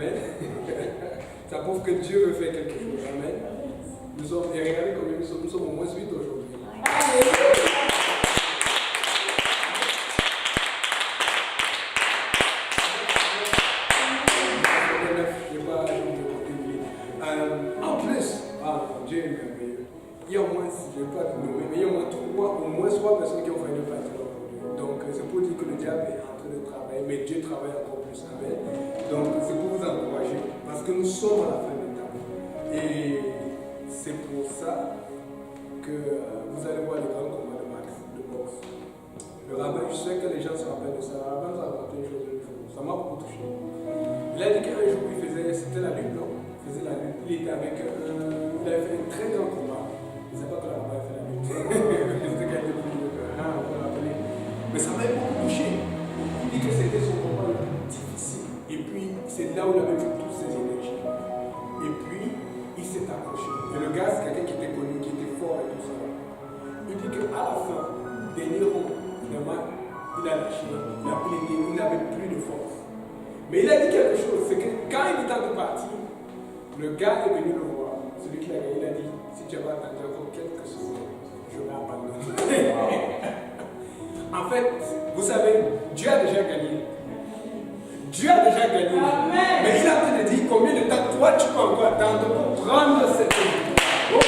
Amen. Ça prouve que Dieu veut faire quelque chose. Amen. Nous sommes, et regardez combien nous sommes au moins 8 aujourd'hui. En plus, Dieu est merveilleux. Il y a au moins, je ne vais pas te nommer, mais il y a au moins 3 personnes qui ont fait le partir aujourd'hui. Donc c'est pour dire que le diable est en train de travailler, mais Dieu travaille encore plus. Amen. Donc c'est pour vous encourager, parce que nous sommes à la fin du temps. Et c'est pour ça que vous allez voir les grands combats de boxe. Le rabbin, je sais que les gens se rappellent de ça. Le rabbin nous a raconté une chose une fois. Ça m'a beaucoup touché. Il a dit qu'un jour, il faisait, c'était la lutte, non? Il faisait la lutte. Il était avec, il avait fait un très grand combat. Je ne sais pas que le rabbin a fait la lutte. Mais ça m'a beaucoup touché. Il dit que c'était son combat le plus difficile. Et puis, c'est là où il avait mis toutes ses énergies. Et puis, il s'est accroché. Et le gars, c'est quelqu'un qui était connu, qui était fort et tout ça. Il dit qu'à la fin, dernier round, finalement, il a lâché. Il n'avait plus de force. Mais il a dit quelque chose, c'est que quand il était en train de partir, le gars est venu le voir. Celui qui l'a gagné, il a dit, si tu vas attendre encore quelques secondes, je vais abandonner. En fait, vous savez, Dieu a déjà gagné. Dieu a déjà gagné. Amen. Mais il a en train de dire combien de temps toi tu peux encore attendre pour prendre cette victoire. Oh.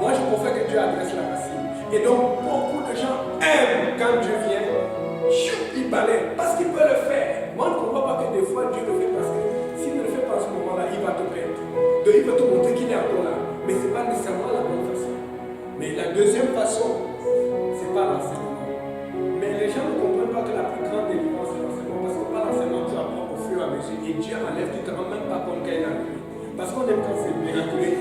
Moi, je préfère que Dieu adresse la racine. Et donc, beaucoup de de gens aiment quand Dieu vient, il balaye, parce qu'il peut le faire. Moi, je ne comprends pas que des fois Dieu le fait parce que s'il ne le fait pas à ce moment-là, il va te perdre. Donc il va te montrer qu'il est encore là. Mais ce n'est pas nécessairement la bonne façon. Mais la deuxième façon, c'est pas l'enseignement. Mais les gens ne comprennent pas que la plus grande délivrance, c'est l'enseignement. Parce que par l'enseignement, tu apprends au fur et à mesure. Et Dieu enlève, tu ne te rends même pas compte qu'il est arrivé. Parce qu'on aime quand c'est miraculeux,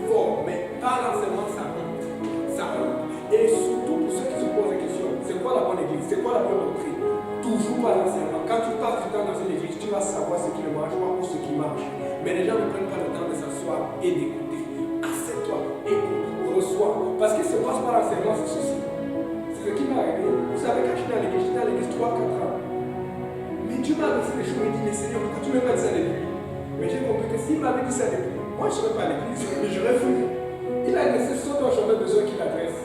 fort. Mais par l'enseignement, ça rentre. Ça rentre. Et surtout pour ceux qui se posent la question, c'est quoi la bonne église? C'est quoi la bonne doctrine? Toujours par l'enseignement. Quand tu passes du temps dans une église, tu vas savoir ce qui ne marche pas ou ce qui marche. Mais les gens ne prennent pas le temps de s'asseoir et d'écouter. Assieds-toi, écoute, reçois. Parce qu'il se passe par l'enseignement, c'est ceci. C'est ce qui m'est arrivé. Vous savez, quand j'étais à l'église 3-4 ans, mais Dieu m'a laissé les choses et dit, mais Seigneur, pourquoi tu ne m'as pas dit ça depuis? Mais j'ai compris que s'il m'avait dit ça depuis, moi je ne serais pas à l'église, mais j'aurais fui. Il a laissé ce dont j'avais besoin qu'il adresse.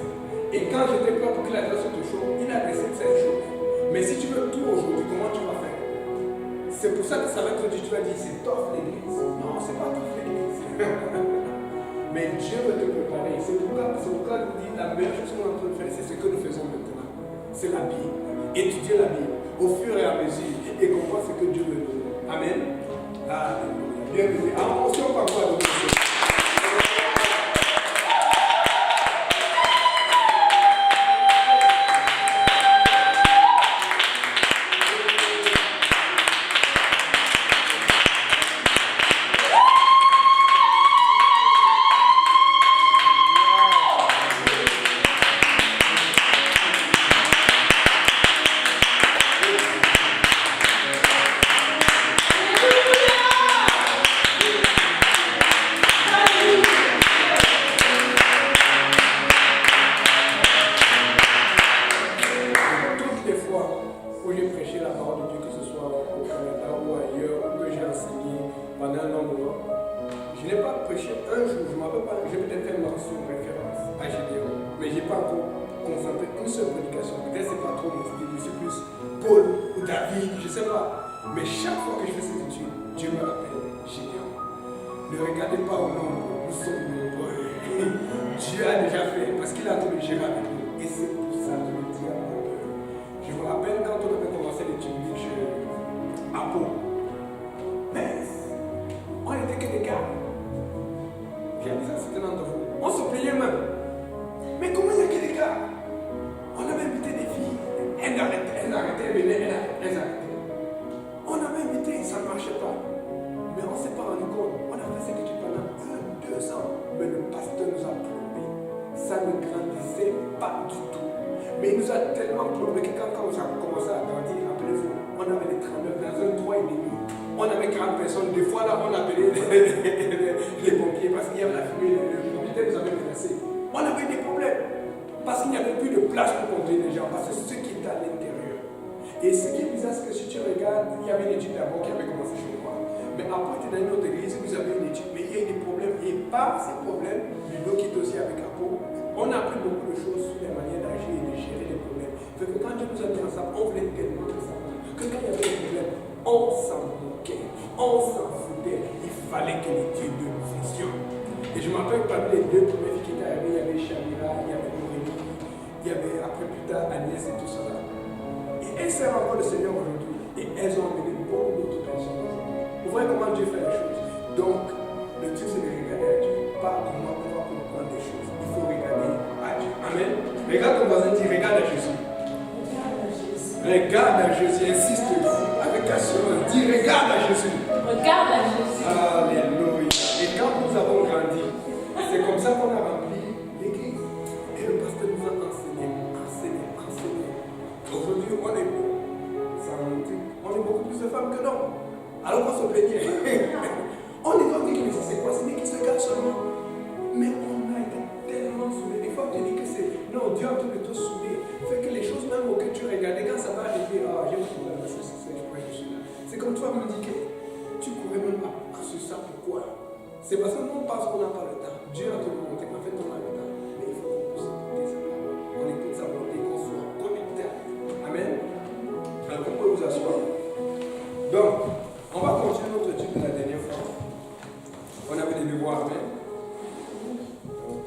Et quand j'étais prêt pour qu'il adresse autre chose, il a laissé cette chose. Mais si tu veux tout aujourd'hui, comment tu vas faire? C'est pour ça que ça va être dit, tu vas dire, c'est tough l'église. Non, c'est pas tough l'église. Mais Dieu veut te préparer. C'est pourquoi je dis la meilleure chose qu'on est en train de faire, c'est ce que nous faisons maintenant. C'est la Bible. Étudier la Bible au fur et à mesure et comprendre ce que Dieu veut nous. Amen. Alléluia. Bienvenue. Attention par quoi de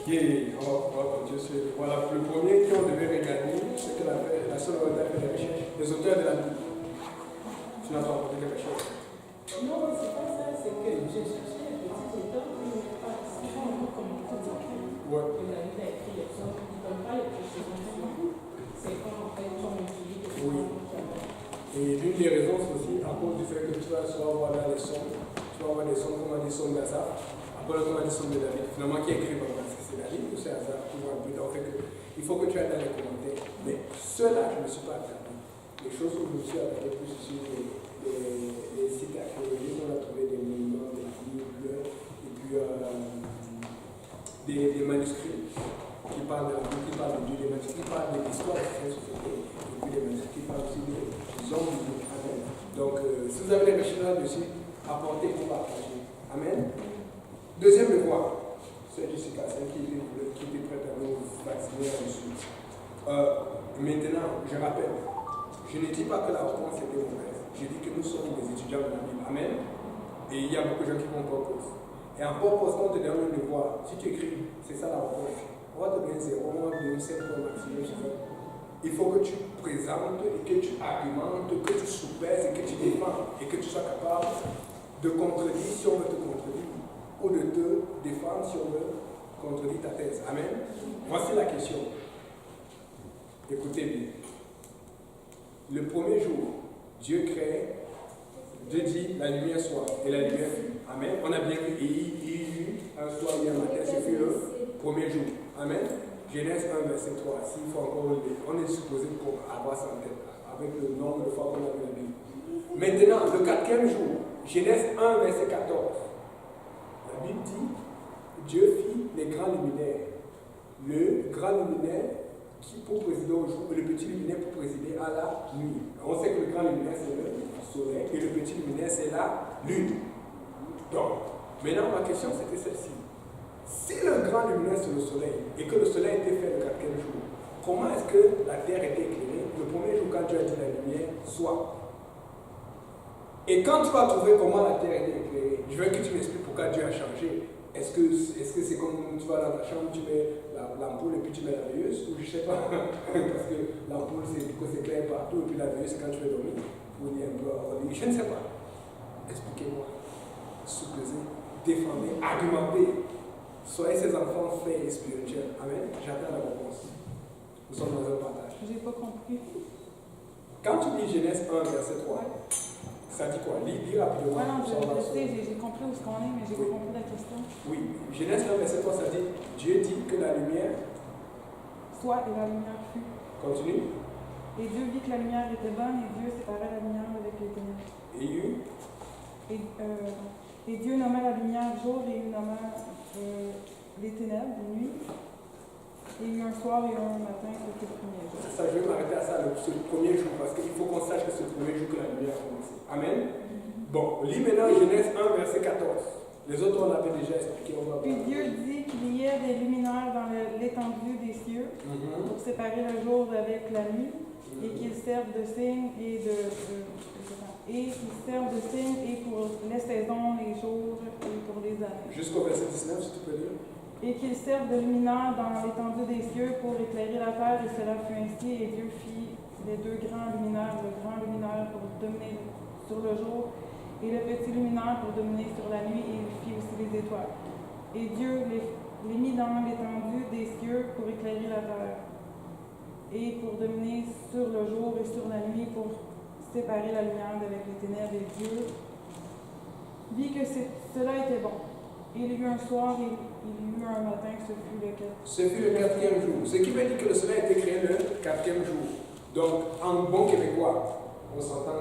Ok, on va continuer. Voilà, le premier qu'on devait regarder, personnes ont fait des recherches. Les auteurs de la Bible. Tu n'as pas apporté quelque chose? Non, c'est pas ça, c'est que j'ai cherché un petit auteur qui n'est pas si bon comme tout écrit. Ouais. Il a écrit les choses, il ne donne pas les précisions. C'est comme en fait, comme on dit, que Oui. Et l'une des raisons, c'est aussi à cause du fait que tu vas souvent voir dans les sons, tu vas voir des sons comme on dit sons d'Azar, après comme on dit sons de David, finalement qui écrit par exemple, c'est David ou c'est Azar, tu vois un peu. Donc il faut que tu ailles dans les commentaires. Mais ceux-là, je ne me suis pas attardé. Les choses où je me suis attardé plus sur les sites archéologiques, on a trouvé des monuments, des Bibles, et puis des manuscrits qui parlent de la Bible, qui parlent de Dieu, des manuscrits qui parlent de l'histoire de cette société, et puis des manuscrits qui parlent aussi des hommes bibliques. Amen. Donc, si vous avez des recherches là-dessus, apportez pour partager. Amen. Deuxième devoir, c'est Jessica, celle qui était prête à nous vacciner là-dessus. Maintenant, je rappelle, je ne dis pas que la réponse était mauvaise. Je dis que nous sommes des étudiants de la Bible. Amen. Et il y a beaucoup de gens qui font purpose. Et en purpose, quand on te donne un devoir, si tu écris, c'est ça la réponse. On va te donner 0, 2, 5 points maximum. Il faut que tu présentes et que tu argumentes, que tu soupèses et que tu défends et que tu sois capable de contredire si on veut te contredire ou de te défendre si on veut contredire ta thèse. Amen. Voici la question. Écoutez bien. Le premier jour, Dieu crée, Dieu dit la lumière soit et la lumière fut. Amen. On a bien vu, il y eut un soir et un matin, ce fut le premier jour. Amen. Genèse 1, verset 3. S'il faut encore le lire, on est supposé avoir ça en tête, avec le nombre de fois qu'on a vu la Bible. Maintenant, le quatrième jour, Genèse 1, verset 14. La Bible dit, Dieu fit les grands luminaires. Le grand luminaire qui pour présider au jour, et le petit luminaire pour présider à la nuit. On sait que le grand luminaire c'est le soleil et le petit luminaire c'est la lune. Donc, maintenant ma question c'était celle-ci. Si le grand luminaire c'est le soleil et que le soleil était fait le quatrième jour, comment est-ce que la terre était éclairée le premier jour quand Dieu a dit la lumière soit? Et quand tu vas trouver comment la terre était éclairée, je veux que tu m'expliques pourquoi Dieu a changé. Est-ce que c'est comme tu vas dans ta chambre, tu mets l'ampoule et puis tu mets la veilleuse, ou je ne sais pas, parce que l'ampoule c'est pour que c'est clair partout et puis la veilleuse c'est quand tu veux dormir, ou il y a un peu en ligne, je ne sais pas. Expliquez-moi, supposez, défendez, argumentez, soyez ces enfants faits et spirituels. Amen. J'attends la réponse. Nous sommes dans un partage. J'ai pas compris. Quand tu lis Genèse 1, verset 3, ça dit quoi? Lis rapidement. Ouais, non, je sais, j'ai compris où est-ce qu'on est, mais j'ai pas compris la question. Oui, Genèse 1, verset 3, ça dit Dieu dit que la lumière Soit et la lumière fut. continue. Et Dieu vit que la lumière était bonne et Dieu séparait la lumière avec les ténèbres. Et Dieu nomma la lumière jour et il nomma les ténèbres nuit. Et il y a eu un soir et un matin, c'était le premier jour. Ça, je vais m'arrêter à ça, ce premier jour, parce qu'il faut qu'on sache que c'est le premier jour que la lumière a commencé. Amen. Bon, lis maintenant Genèse 1, verset 14. Les autres, on l'avait déjà expliqué. Puis Dieu dit qu'il y ait des luminaires dans l'étendue des cieux pour séparer le jour avec la nuit et qu'ils servent de signe et pour les saisons, les jours et pour les années. Jusqu'au verset 19, si tu peux lire. Et qu'ils servent de luminaires dans l'étendue des cieux pour éclairer la terre, et cela fut ainsi, et Dieu fit les deux grands luminaires, le grand luminaire pour dominer sur le jour, et le petit luminaire pour dominer sur la nuit, et il fit aussi les étoiles. Et Dieu les mit dans l'étendue des cieux pour éclairer la terre, et pour dominer sur le jour et sur la nuit, pour séparer la lumière avec les ténèbres, et Dieu vit que cela était bon. Il y eut un soir et il y eut un matin, ce fut le quatrième. Ce fut le quatrième jour. Ce qui veut dire que le soleil a été créé le quatrième jour. Donc, en bon québécois, on s'entend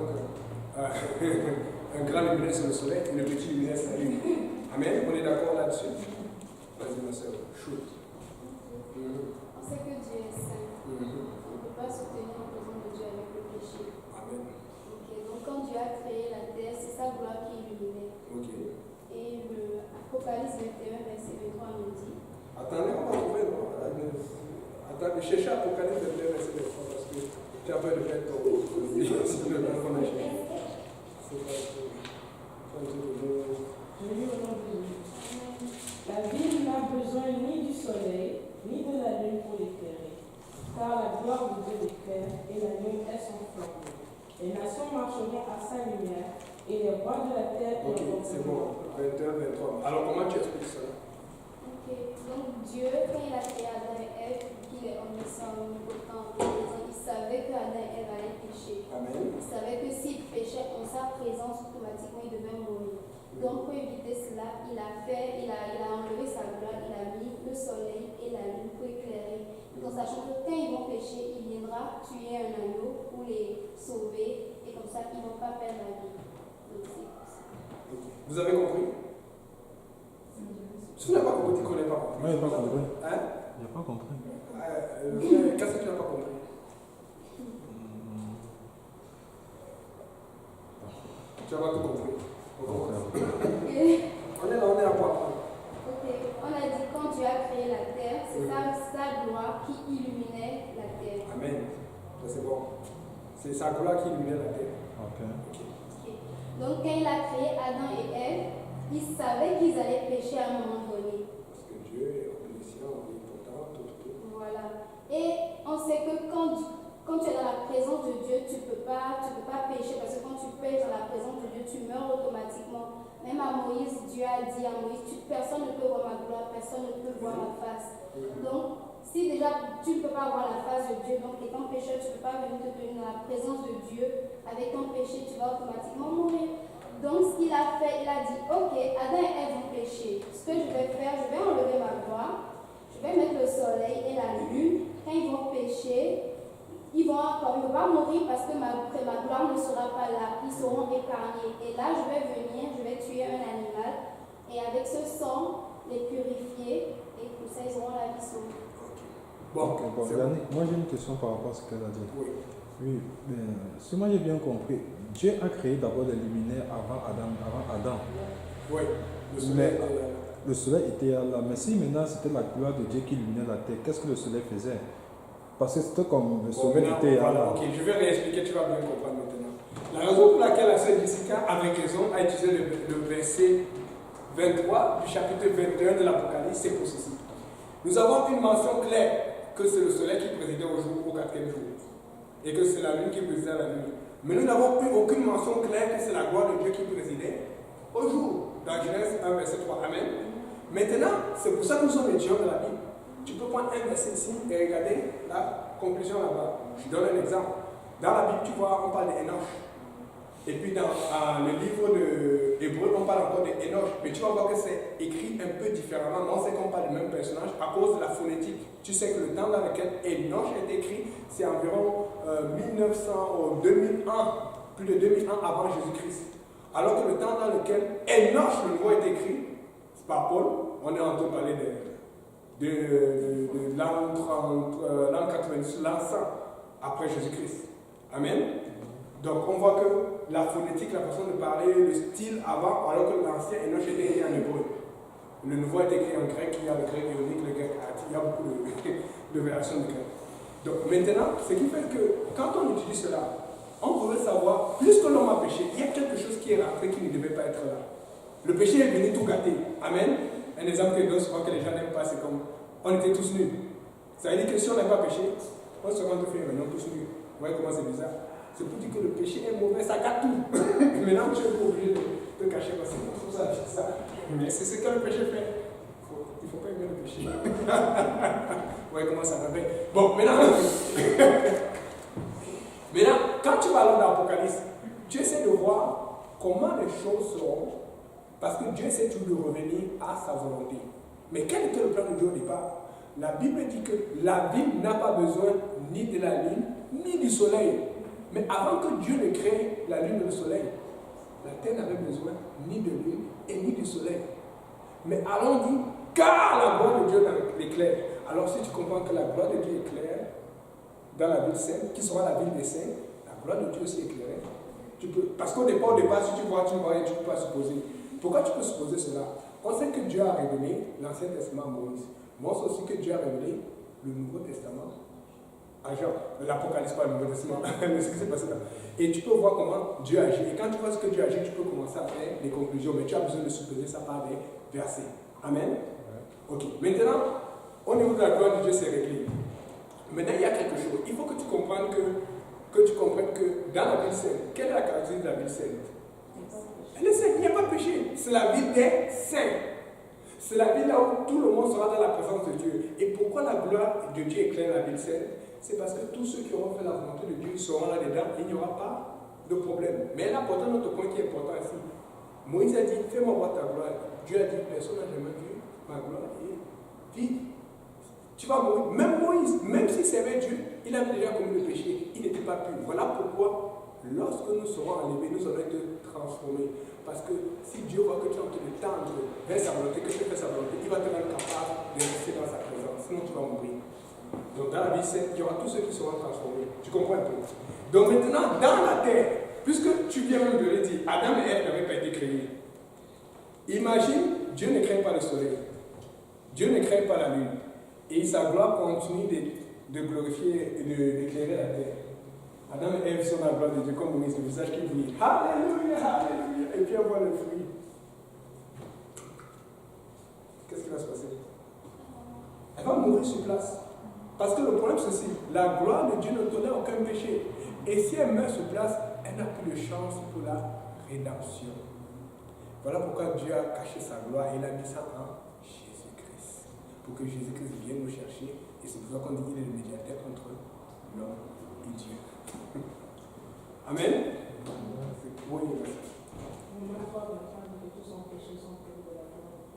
qu'un grand luminaire c'est le soleil et le petit luminaire c'est la lune. Amen. On est d'accord là-dessus? Vas-y, ma soeur. Shoot. On sait que Dieu est saint. On ne peut pas se tenir en présence de Dieu avec le péché. Amen. Ok, donc quand Dieu a créé la terre, c'est sa gloire qui illuminait. Ok. Et le Apocalypse 21, verset 23 nous dit. Attendez, on va trouver. Attendez, cherchez Apocalypse 21, verset 23 parce que tu as peur de perdre ton livre. C'est le nom qu'on a cherché. C'est pas Je lis au nom de Jésus. La ville n'a besoin ni du soleil, ni de la lune pour l'éclairer. car la gloire de Dieu éclaire et la lune est son flambeau. Les nations marcheront à sa lumière et les rois de la terre Ok, c'est bon. 21, 23. Alors, comment tu expliques ça? Ok, donc Dieu, quand il a créé Adam et Ève, qu'il est omniscient, omnipotent, omniprésent, il savait que Adam et Ève allaient pécher. Amen. Il savait que s'ils péchaient en sa présence, automatiquement ils devaient mourir. Donc, pour éviter cela, il a enlevé sa gloire, il a mis le soleil et la lune pour éclairer. En sachant que quand ils vont pécher, il viendra tuer un agneau pour les sauver, et comme ça, ils ne vont pas perdre la vie. Donc, c'est ça. Vous avez compris? Si tu n'as pas compris, tu ne connais pas compris. Moi, je n'ai pas compris. Hein? Je n'ai pas compris. Qu'est-ce que tu n'as pas compris? Tu n'as pas tout compris. On est là, on est à quoi? Ok, on a dit quand Dieu a créé la terre, c'est sa gloire qui illuminait la terre. Amen. Ça, c'est bon. C'est sa gloire qui illuminait la terre. Ok. Ok. Donc quand il a créé Adam et Ève, il savait qu'ils allaient pécher à un moment donné. Parce que Dieu est omniscient, omnipotent, tout. Voilà. Et on sait que quand tu es dans la présence de Dieu, tu peux pas pécher, parce que quand tu pêches dans la présence de Dieu, tu meurs automatiquement. Même à Moïse, Dieu a dit à Moïse, personne ne peut voir ma gloire, personne ne peut voir ma face. Donc, si déjà tu ne peux pas voir la face de Dieu, donc étant pécheur, tu ne peux pas venir te tenir dans la présence de Dieu, avec ton péché, tu vas automatiquement mourir. Donc, ce qu'il a fait, il a dit, ok, Adam et Ève vont pécher. Ce que je vais faire, je vais enlever ma gloire, je vais mettre le soleil et la lune. Quand ils vont pécher, ils vont pas mourir parce que ma gloire ne sera pas là. Ils seront épargnés. Et là, je vais venir, je vais tuer un animal. Et avec ce sang, les purifier. Et pour ça, ils auront la vie sauvée. Bon, Bon, c'est Yannick, moi j'ai une question par rapport à ce qu'elle a dit. Oui. Oui, mais si moi j'ai bien compris, Dieu a créé d'abord les luminaires avant Adam. Oui. Le soleil. Le soleil était là, mais si maintenant c'était la gloire de Dieu qui illuminait la terre, qu'est-ce que le soleil faisait? Parce que c'était comme le soleil était voilà, là. ok, je vais réexpliquer, tu vas bien comprendre maintenant. La raison pour laquelle la sœur Jessica, avec raison, a utilisé le verset 23 du chapitre 21 de l'Apocalypse, c'est pour ceci. Nous avons une mention claire que c'est le soleil qui présidait au quatrième jour, et que c'est la lune qui présidait à la nuit. Mais nous n'avons eu aucune mention claire que c'est la gloire de Dieu qui présidait au jour. Dans Genèse 1, verset 3. Amen. Maintenant, c'est pour ça que nous sommes étudiants de la Bible. Tu peux prendre un verset ici et regarder la conclusion là-bas. Je donne un exemple. Dans la Bible, tu vois, on parle d'Enoch. Et puis dans le livre de Hébreu, on parle encore d'Enoch. Mais tu vas voir que c'est écrit un peu différemment. Mais on sait qu'on parle du même personnage à cause de la phonétique. Tu sais que le temps dans lequel Enoch est écrit, c'est environ 1900 ou 2001, plus de 2000 ans avant Jésus-Christ. Alors que le temps dans lequel Enoch, le mot est écrit, c'est pas Paul, on est en train de parler de l'an 90, l'an 100 après Jésus-Christ. Amen. Donc on voit que la phonétique, la façon de parler, le style avant, alors que l'ancien Enoch était écrit en hébreu. Le nouveau est écrit en grec, il y a le grec ionique, le grec attique, il y a beaucoup de versions de grec. Donc maintenant, ce qui fait que quand on utilise cela, on pourrait savoir, plus que l'homme a péché, il y a quelque chose qui est rentré qui ne devait pas être là. Le péché est venu tout gâter. Amen. Un exemple que je donne souvent que les gens n'aiment pas, c'est comme on était tous nus. Ça veut dire que si on n'a pas péché, on se rend fait maintenant tous nus. Vous voyez comment c'est bizarre? C'est pour dire que le péché est mauvais, ça gâte tout. Maintenant tu es obligé de te cacher parce que c'est comme ça. Mais c'est ce que le péché fait. Il ne faut pas aimer le péché. Vous voyez comment ça va bien? Bon, maintenant, quand tu parles d'Apocalypse, tu essaies de voir comment les choses seront. Parce que Dieu essaie toujours de revenir à sa volonté. Mais quel était le plan de Dieu au départ? La Bible dit que la ville n'a pas besoin ni de la lune, ni du soleil. Mais avant que Dieu ne crée la lune et le soleil, la terre n'avait besoin ni de lune et ni du soleil. Mais allons dit, car la gloire de Dieu l'éclaire. Alors si tu comprends que la gloire de Dieu éclaire dans la ville sainte, qui sera la ville des saints, la gloire de Dieu aussi éclairée. Parce qu'au départ, si tu vois, tu ne peux pas supposer. Pourquoi tu peux supposer cela? On sait que Dieu a révélé l'Ancien Testament à Moïse. Mais on sait aussi que Dieu a révélé le Nouveau Testament à Jean. L'Apocalypse, pas le Nouveau Testament. Ce qui s'est passé là. Et tu peux voir comment Dieu agit. Et quand tu vois ce que Dieu agit, tu peux commencer à faire des conclusions. Mais tu as besoin de supposer ça par des versets. Amen. Ok. Maintenant, au niveau de la gloire de Dieu, c'est réglé. Maintenant, il y a quelque chose. Il faut que tu comprennes que dans la ville sainte, quelle est la caractéristique de la ville sainte? Elle est sainte, il n'y a pas de péché. C'est la ville des saints. C'est la ville là où tout le monde sera dans la présence de Dieu. Et pourquoi la gloire de Dieu éclaire la ville sainte? C'est parce que tous ceux qui auront fait la volonté de Dieu seront là-dedans et il n'y aura pas de problème. Mais là, pourtant, notre point qui est important ici, Moïse a dit, fais-moi voir ta gloire. Dieu a dit, personne n'a jamais vu ma gloire. Et dit, tu vas mourir. Même Moïse, même s'il servait Dieu, il avait déjà commis le péché. Il n'était pas pur. Voilà pourquoi, lorsque nous serons enlevés, nous allons être transformés. Parce que si Dieu voit que tu es en train de tendre vers sa volonté, que tu fais sa volonté, il va te rendre capable de rester dans sa présence. Sinon, tu vas mourir. Donc, dans la vie sainte, il y aura tous ceux qui seront transformés. Tu comprends un peu? Donc, maintenant, dans la terre, puisque tu viens même de le dire, Adam et Ève n'avaient pas été créés. Imagine, Dieu ne craint pas le soleil. Dieu ne craint pas la lune. Et sa gloire continue de glorifier et d'éclairer la terre. Adam et Ève sont dans la gloire de Dieu, comme Moïse, le visage qui brille. Alléluia, alléluia. Et puis on voit le fruit. Qu'est-ce qui va se passer? Elle va mourir sur place. Parce que le problème c'est ceci, la gloire de Dieu ne tolère aucun péché. Et si elle meurt sur place, elle n'a plus de chance pour la rédemption. Voilà pourquoi Dieu a caché sa gloire et il a mis ça en Jésus-Christ. Pour que Jésus-Christ vienne nous chercher. Et c'est pour ça qu'on dit qu'il est le médiateur entre l'homme et Dieu. Amen. Oui,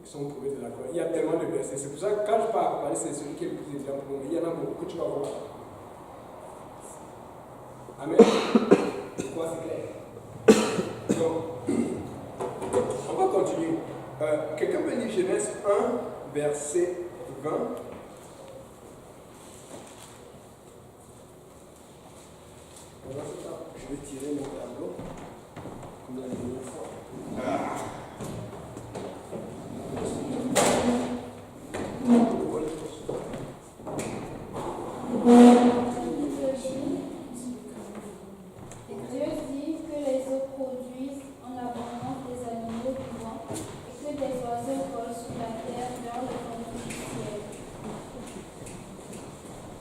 ils sont prouvés de la gloire. Il y a tellement de versets. C'est pour ça que quand je parle, c'est celui qui est le plus évident pour moi. Il y en a beaucoup que tu vas voir. Amen. Quoi, c'est clair. Donc, on va continuer. Quelqu'un peut lire Genèse 1, verset 20. Je vais tirer mon tableau. Comme la dernière fois. Dieu dit que les eaux produisent en abondance des animaux vivants et que des oiseaux volent sur la terre dans le fond du ciel.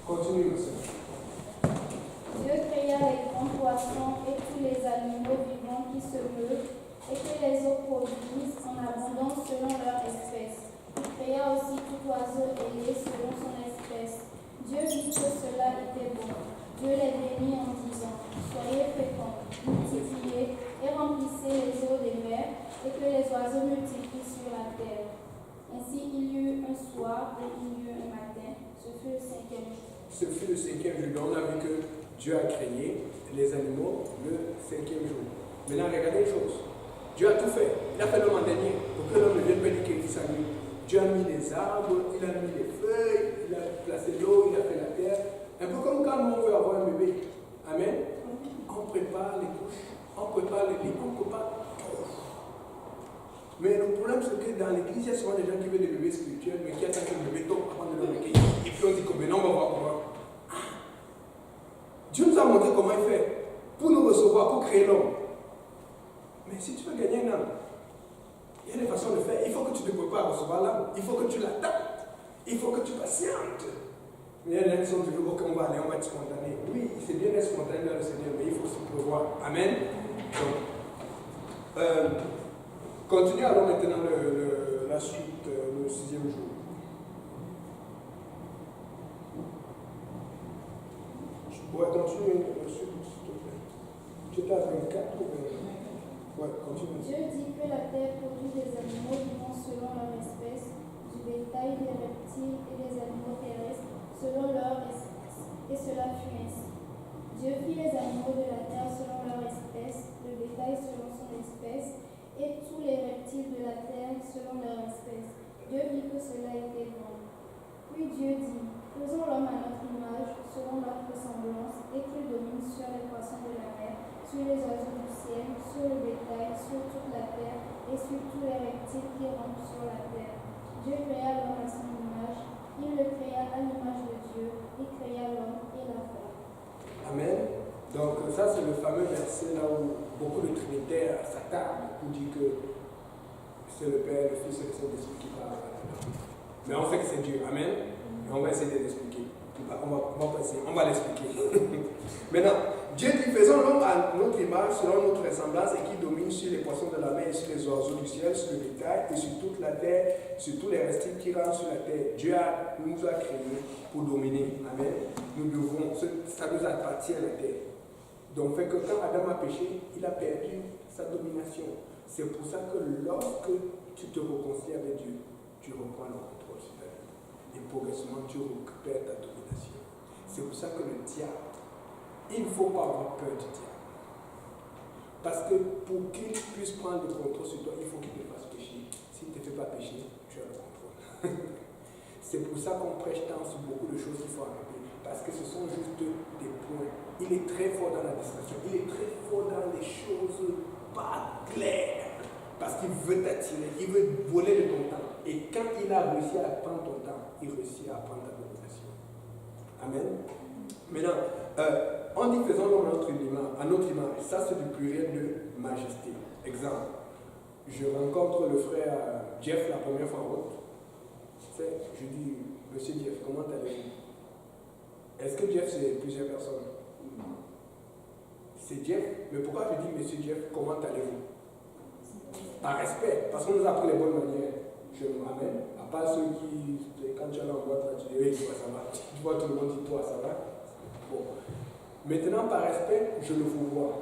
Continue, monsieur. Dieu créa les grands poissons et tous les animaux vivants qui se meuvent et que les eaux produisent en abondance selon leur espèce. Il créa aussi tout oiseau ailé selon son espèce. Dieu vit que cela était bon. Dieu les bénit en disant, soyez féconds, multipliez et remplissez les eaux des mers et que les oiseaux multiplient sur la terre. Ainsi il y eut un soir et il y eut un matin. Ce fut le 5e jour. Ce fut le 5e jour. On a vu que Dieu a créé les animaux le 5e jour. Maintenant, regardez une chose. Dieu a tout fait. Il a fait l'homme en dernier pour que l'homme ne vienne pas dire qu'il s'amuse. Dieu a mis des arbres, il a mis des feuilles, il a placé l'eau, il a fait la terre. Un peu comme quand nous on veut avoir un bébé. Amen. On prépare les couches, on prépare les lits, on prépare tout. Mais le problème c'est que dans l'église, il y a souvent des gens qui veulent des bébés spirituels, mais qui attendent que le bébé tombe avant de le recueillir. Et puis on dit que maintenant on va voir comment. Dieu nous a montré comment il fait pour nous recevoir, pour créer l'homme. Mais si tu veux gagner un homme, il y a des façons de faire. Il faut que tu te prépares à recevoir l'âme. Il faut que tu l'attends. Il faut que tu patientes. Mais il y a des gens qui sont toujours qu'on va aller, on va être spontané. Oui, c'est bien d'être spontané dans le Seigneur, mais il faut se prévoir. Amen. Donc, continue alors maintenant la suite, le 6e jour. Ouais, continue la suite, s'il te plaît. Tu étais à 24 ou 20? Ouais, continue. Dieu dit que la terre produit des animaux vivants selon leur espèce, du bétail, des reptiles et des animaux terrestres selon leur espèce. Et cela fut ainsi. Dieu fit les animaux de la terre selon leur espèce, le bétail selon son espèce, et tous les reptiles de la terre selon leur espèce. Dieu vit que cela était bon. Puis Dieu dit, faisons l'homme à notre image, selon notre ressemblance, et qu'il domine sur les poissons de la mer, sur les oiseaux du ciel, sur le bétail, sur toute la terre, et sur tous les reptiles qui rampent sur la terre. Dieu créa l'homme à son image, il le créa à l'image de Dieu, il créa l'homme et la femme. Amen. Donc ça c'est le fameux verset là où beaucoup de trinitaires s'attardent pour dire que c'est le Père, le Fils et le Saint-Esprit qui parlent. Mais on sait que c'est Dieu. Amen. Et on va essayer de l'expliquer tout à on va l'expliquer. Maintenant, Dieu dit, faisons l'homme à notre image, selon notre ressemblance, et qui domine sur les poissons de la mer, et sur les oiseaux du ciel, sur le bétail, et sur toute la terre, sur tous les reptiles qui rampent sur la terre. Dieu nous a créés pour dominer. Amen. Ça nous appartient à la terre. Donc, fait que quand Adam a péché, il a perdu sa domination. C'est pour ça que lorsque tu te réconcilies avec Dieu, tu reprends le contrôle sur ta vie. Et progressivement, tu récupères ta domination. C'est pour ça que le diable, il ne faut pas avoir peur du diable. Parce que pour qu'il puisse prendre le contrôle sur toi, il faut qu'il te fasse pécher. S'il ne te fait pas pécher, tu as le contrôle. C'est pour ça qu'on prêche tant sur beaucoup de choses qu'il faut arrêter. Parce que ce sont juste des points. Il est très fort dans la distraction. Il est très fort dans les choses pas claires. Parce qu'il veut t'attirer. Il veut voler de ton temps. Et quand il a réussi à prendre ton temps, il réussit à prendre ta domination. Amen. Maintenant, on dit faisons l'homme à notre image. Ça, c'est du pluriel de majesté. Exemple. Je rencontre le frère Jeff la première fois en route. Je dis, monsieur Jeff, comment allez-vous? Est-ce que Jeff, c'est plusieurs personnes? C'est Jeff. Mais pourquoi je dis, monsieur Jeff, comment allez-vous? Par respect, parce qu'on nous apprend les bonnes manières. Je me ramène. À part ceux qui, quand tu es en boîte, tu dis, oui, toi, ça va. Tu vois, tout le monde dit, toi, ça va. Bon. Maintenant, par respect, je le vous vois.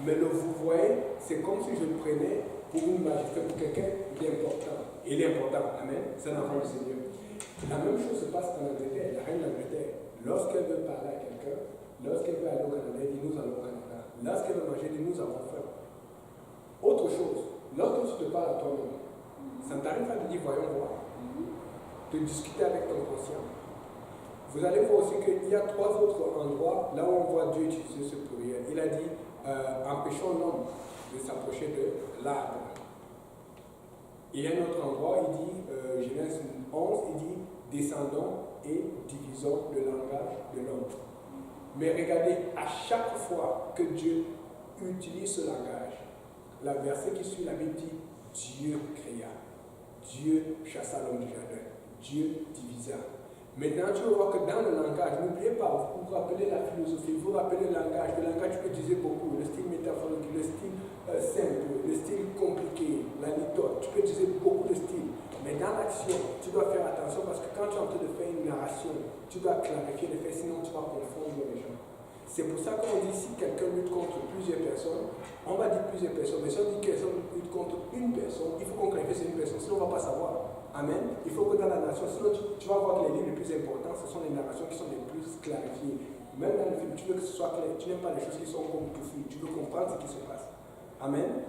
Mais le vous voyez, c'est comme si je le prenais pour une majesté, pour quelqu'un d'important. Il est important. Amen. C'est l'enfant du Seigneur. La même chose se passe en Angleterre. La reine d'Angleterre, lorsqu'elle veut parler à quelqu'un, lorsqu'elle veut aller au Canada, elle dit nous allons au Canada. Lorsqu'elle veut manger, elle dit nous avons faim. Autre chose, lorsque tu te parles à toi-même, ça ne t'arrive pas de dire voyons voir. De discuter avec ton conscient. Vous allez voir aussi qu'il y a 3 autres endroits là où on voit Dieu utiliser ce pluriel. Il a dit empêchons l'homme de s'approcher de l'arbre. Et un autre endroit, il dit, Genèse 11, il dit descendons et divisons le langage de l'homme. Mais regardez, à chaque fois que Dieu utilise ce langage, la verset qui suit la Bible dit Dieu créa, Dieu chassa l'homme du jardin, Dieu divisa. Maintenant, tu vas voir que dans le langage, n'oubliez pas, vous vous rappelez la philosophie, vous vous rappelez le langage tu peux utiliser beaucoup, le style métaphorique, le style simple, le style compliqué, l'anecdote, tu peux utiliser beaucoup de styles. Mais dans l'action, tu dois faire attention parce que quand tu es en train de faire une narration, tu dois clarifier les faits, sinon tu vas confondre les gens. C'est pour ça qu'on dit si quelqu'un lutte contre plusieurs personnes, on va dire plusieurs personnes, mais si on dit que quelqu'un lutte contre une personne, il faut qu'on clarifie c'est une personne, sinon on ne va pas savoir. Amen. Il faut que dans la nation, sinon tu vas voir que les livres les plus importants, ce sont les narrations qui sont les plus clarifiées. Même dans le film, tu veux que ce soit clair, tu n'aimes pas les choses qui sont comme tout fluide, tu veux comprendre ce qui se passe. Amen.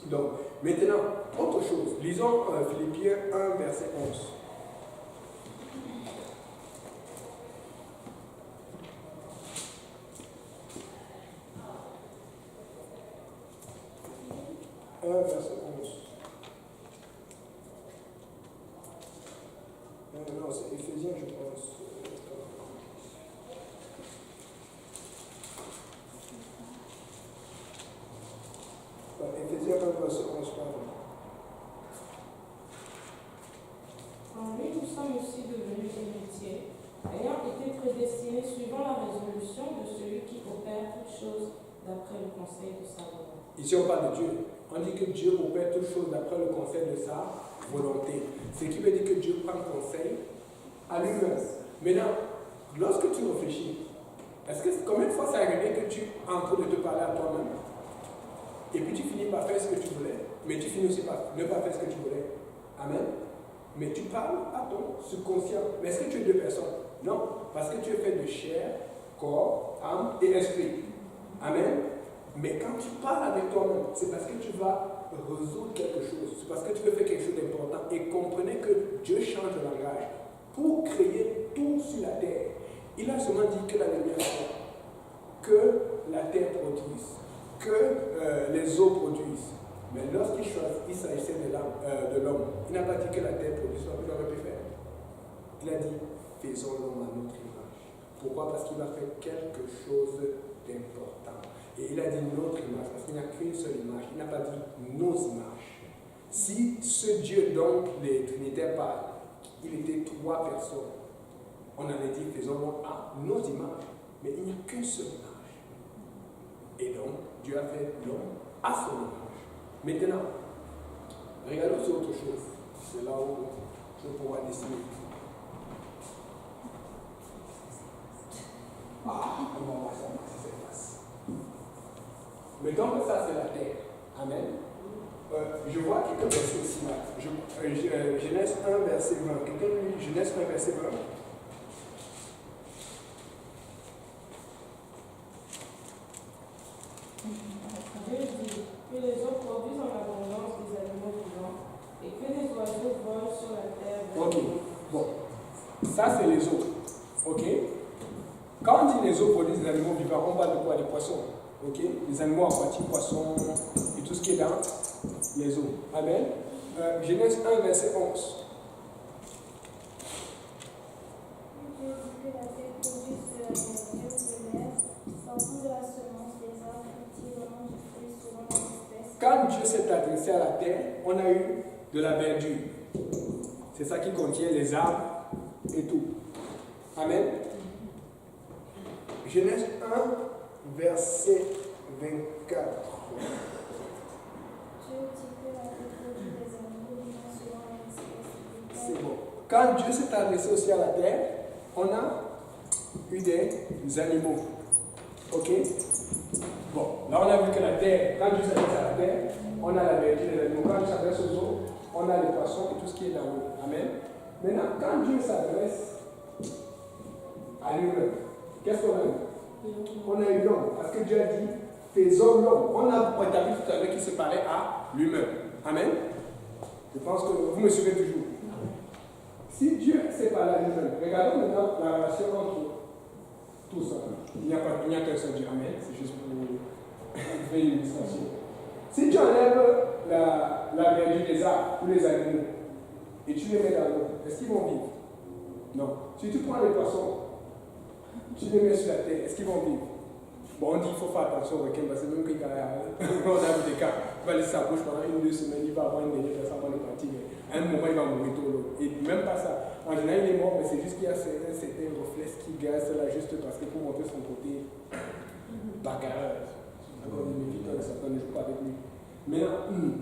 Donc, maintenant, autre chose. Lisons Philippiens 1, verset 11. Verset 11. Non, c'est Éphésiens, je pense. Éphésiens 1, verset 11, pardon. En lui, nous sommes aussi devenus héritiers, ayant été prédestinés suivant la résolution de celui qui opère toutes choses d'après le conseil de sa volonté. Ici, on parle de Dieu. On dit que Dieu opère toutes choses d'après le conseil de sa volonté. Ce qui veut dire que Dieu prend conseil à lui-même. Maintenant, lorsque tu réfléchis, combien de fois ça arrivé que tu es en train de te parler à toi-même et puis tu finis par faire ce que tu voulais, mais tu finis aussi par ne pas faire ce que tu voulais. Amen. Mais tu parles à ton subconscient. Mais est-ce que tu es 2 personnes? Non, parce que tu es fait de chair, corps, âme et esprit. Amen. Mais quand tu parles avec toi-même, c'est parce que tu vas résoudre quelque chose. C'est parce que tu veux faire quelque chose d'important. Et comprenez que Dieu change de langage pour créer tout sur la terre. Il a seulement dit que la lumière soit, que la terre produise, que les eaux produisent. Mais lorsqu'il choisit, il s'agissait de l'homme. Il n'a pas dit que la terre produise, il aurait pu faire. Il a dit, faisons l'homme à notre image. Pourquoi? Parce qu'il a fait quelque chose d'important. Et il a dit notre image, parce qu'il n'y a qu'une seule image. Il n'a pas dit nos images. Si ce Dieu, donc, les Trinitaires parlent, il était 3 personnes. on allait dire faisons-nous à nos images. Mais il n'y a qu'une seule image. Et donc, Dieu a fait l'homme à son image. Maintenant, regardons sur autre chose. C'est là où je vais pouvoir dessiner. On va voir ça si c'est facile. Mettons que ça, c'est la terre. Amen. Je vois quelques versets ici là. Genèse 1, verset 20. Quelqu'un lit Genèse 1, verset 20. Dieu dit que les eaux produisent en abondance des animaux vivants et que les oiseaux volent sur la terre. Ok, bon. Ça, c'est les eaux. Ok. Quand on dit les eaux produisent des animaux vivants, on parle de quoi? Des poissons. Ok. Les animaux aquatiques, poissons et tout ce qui est dans les eaux. Amen. Genèse 1, verset 11. Dieu dit que la terre produise de la verdure, de l'herbe, sortant de la semence des arbres fruitiers donnant du fruit selon l'espèce. Quand Dieu s'est adressé à la terre, on a eu de la verdure. C'est ça qui contient les arbres et tout. Amen. Genèse 1, verset 24. Dieu dit que la terre produit des animaux vivants selon l'espèce. C'est bon. Quand Dieu s'est adressé aussi à la terre, on a eu des animaux. Ok? Bon, là on a vu que la terre, quand Dieu s'adresse à la terre, on a la verdure des animaux. Quand Dieu s'adresse aux eaux, on a les poissons et tout ce qui est dans l'eau. Amen. Maintenant, quand Dieu s'adresse à lui-même, qu'est-ce qu'on a eu? On a eu l'homme. Parce que Dieu a dit, faisons l'homme. On a établi tout à l'heure qu'il se parlait à lui-même. Amen. Je pense que vous me suivez toujours. Si Dieu s'est parlé à lui-même, regardons maintenant la relation entre tout ça. Il n'y a qu'un seul Dieu. Amen. C'est juste pour faire une illustration. Si tu enlèves la verdure des arbres ou les animaux et tu les mets dans l'eau, est-ce qu'ils vont vivre? Non. Si tu prends les poissons, tu les mets sur la terre, est-ce qu'ils vont vivre? Bon, on dit qu'il faut faire attention au requin parce que même quand on a vu des cas, il va laisser sa bouche pendant 1 ou 2 semaines, il va avoir une dernière personne avant de partir, mais à un moment il va mourir tout l'eau. Et même pas ça. En général, il est mort, mais c'est juste qu'il y a un certain réflexe qui gagne là juste parce que pour montrer son côté bagarreur. D'accord, il m'évite un certain ne joue pas avec lui. Maintenant,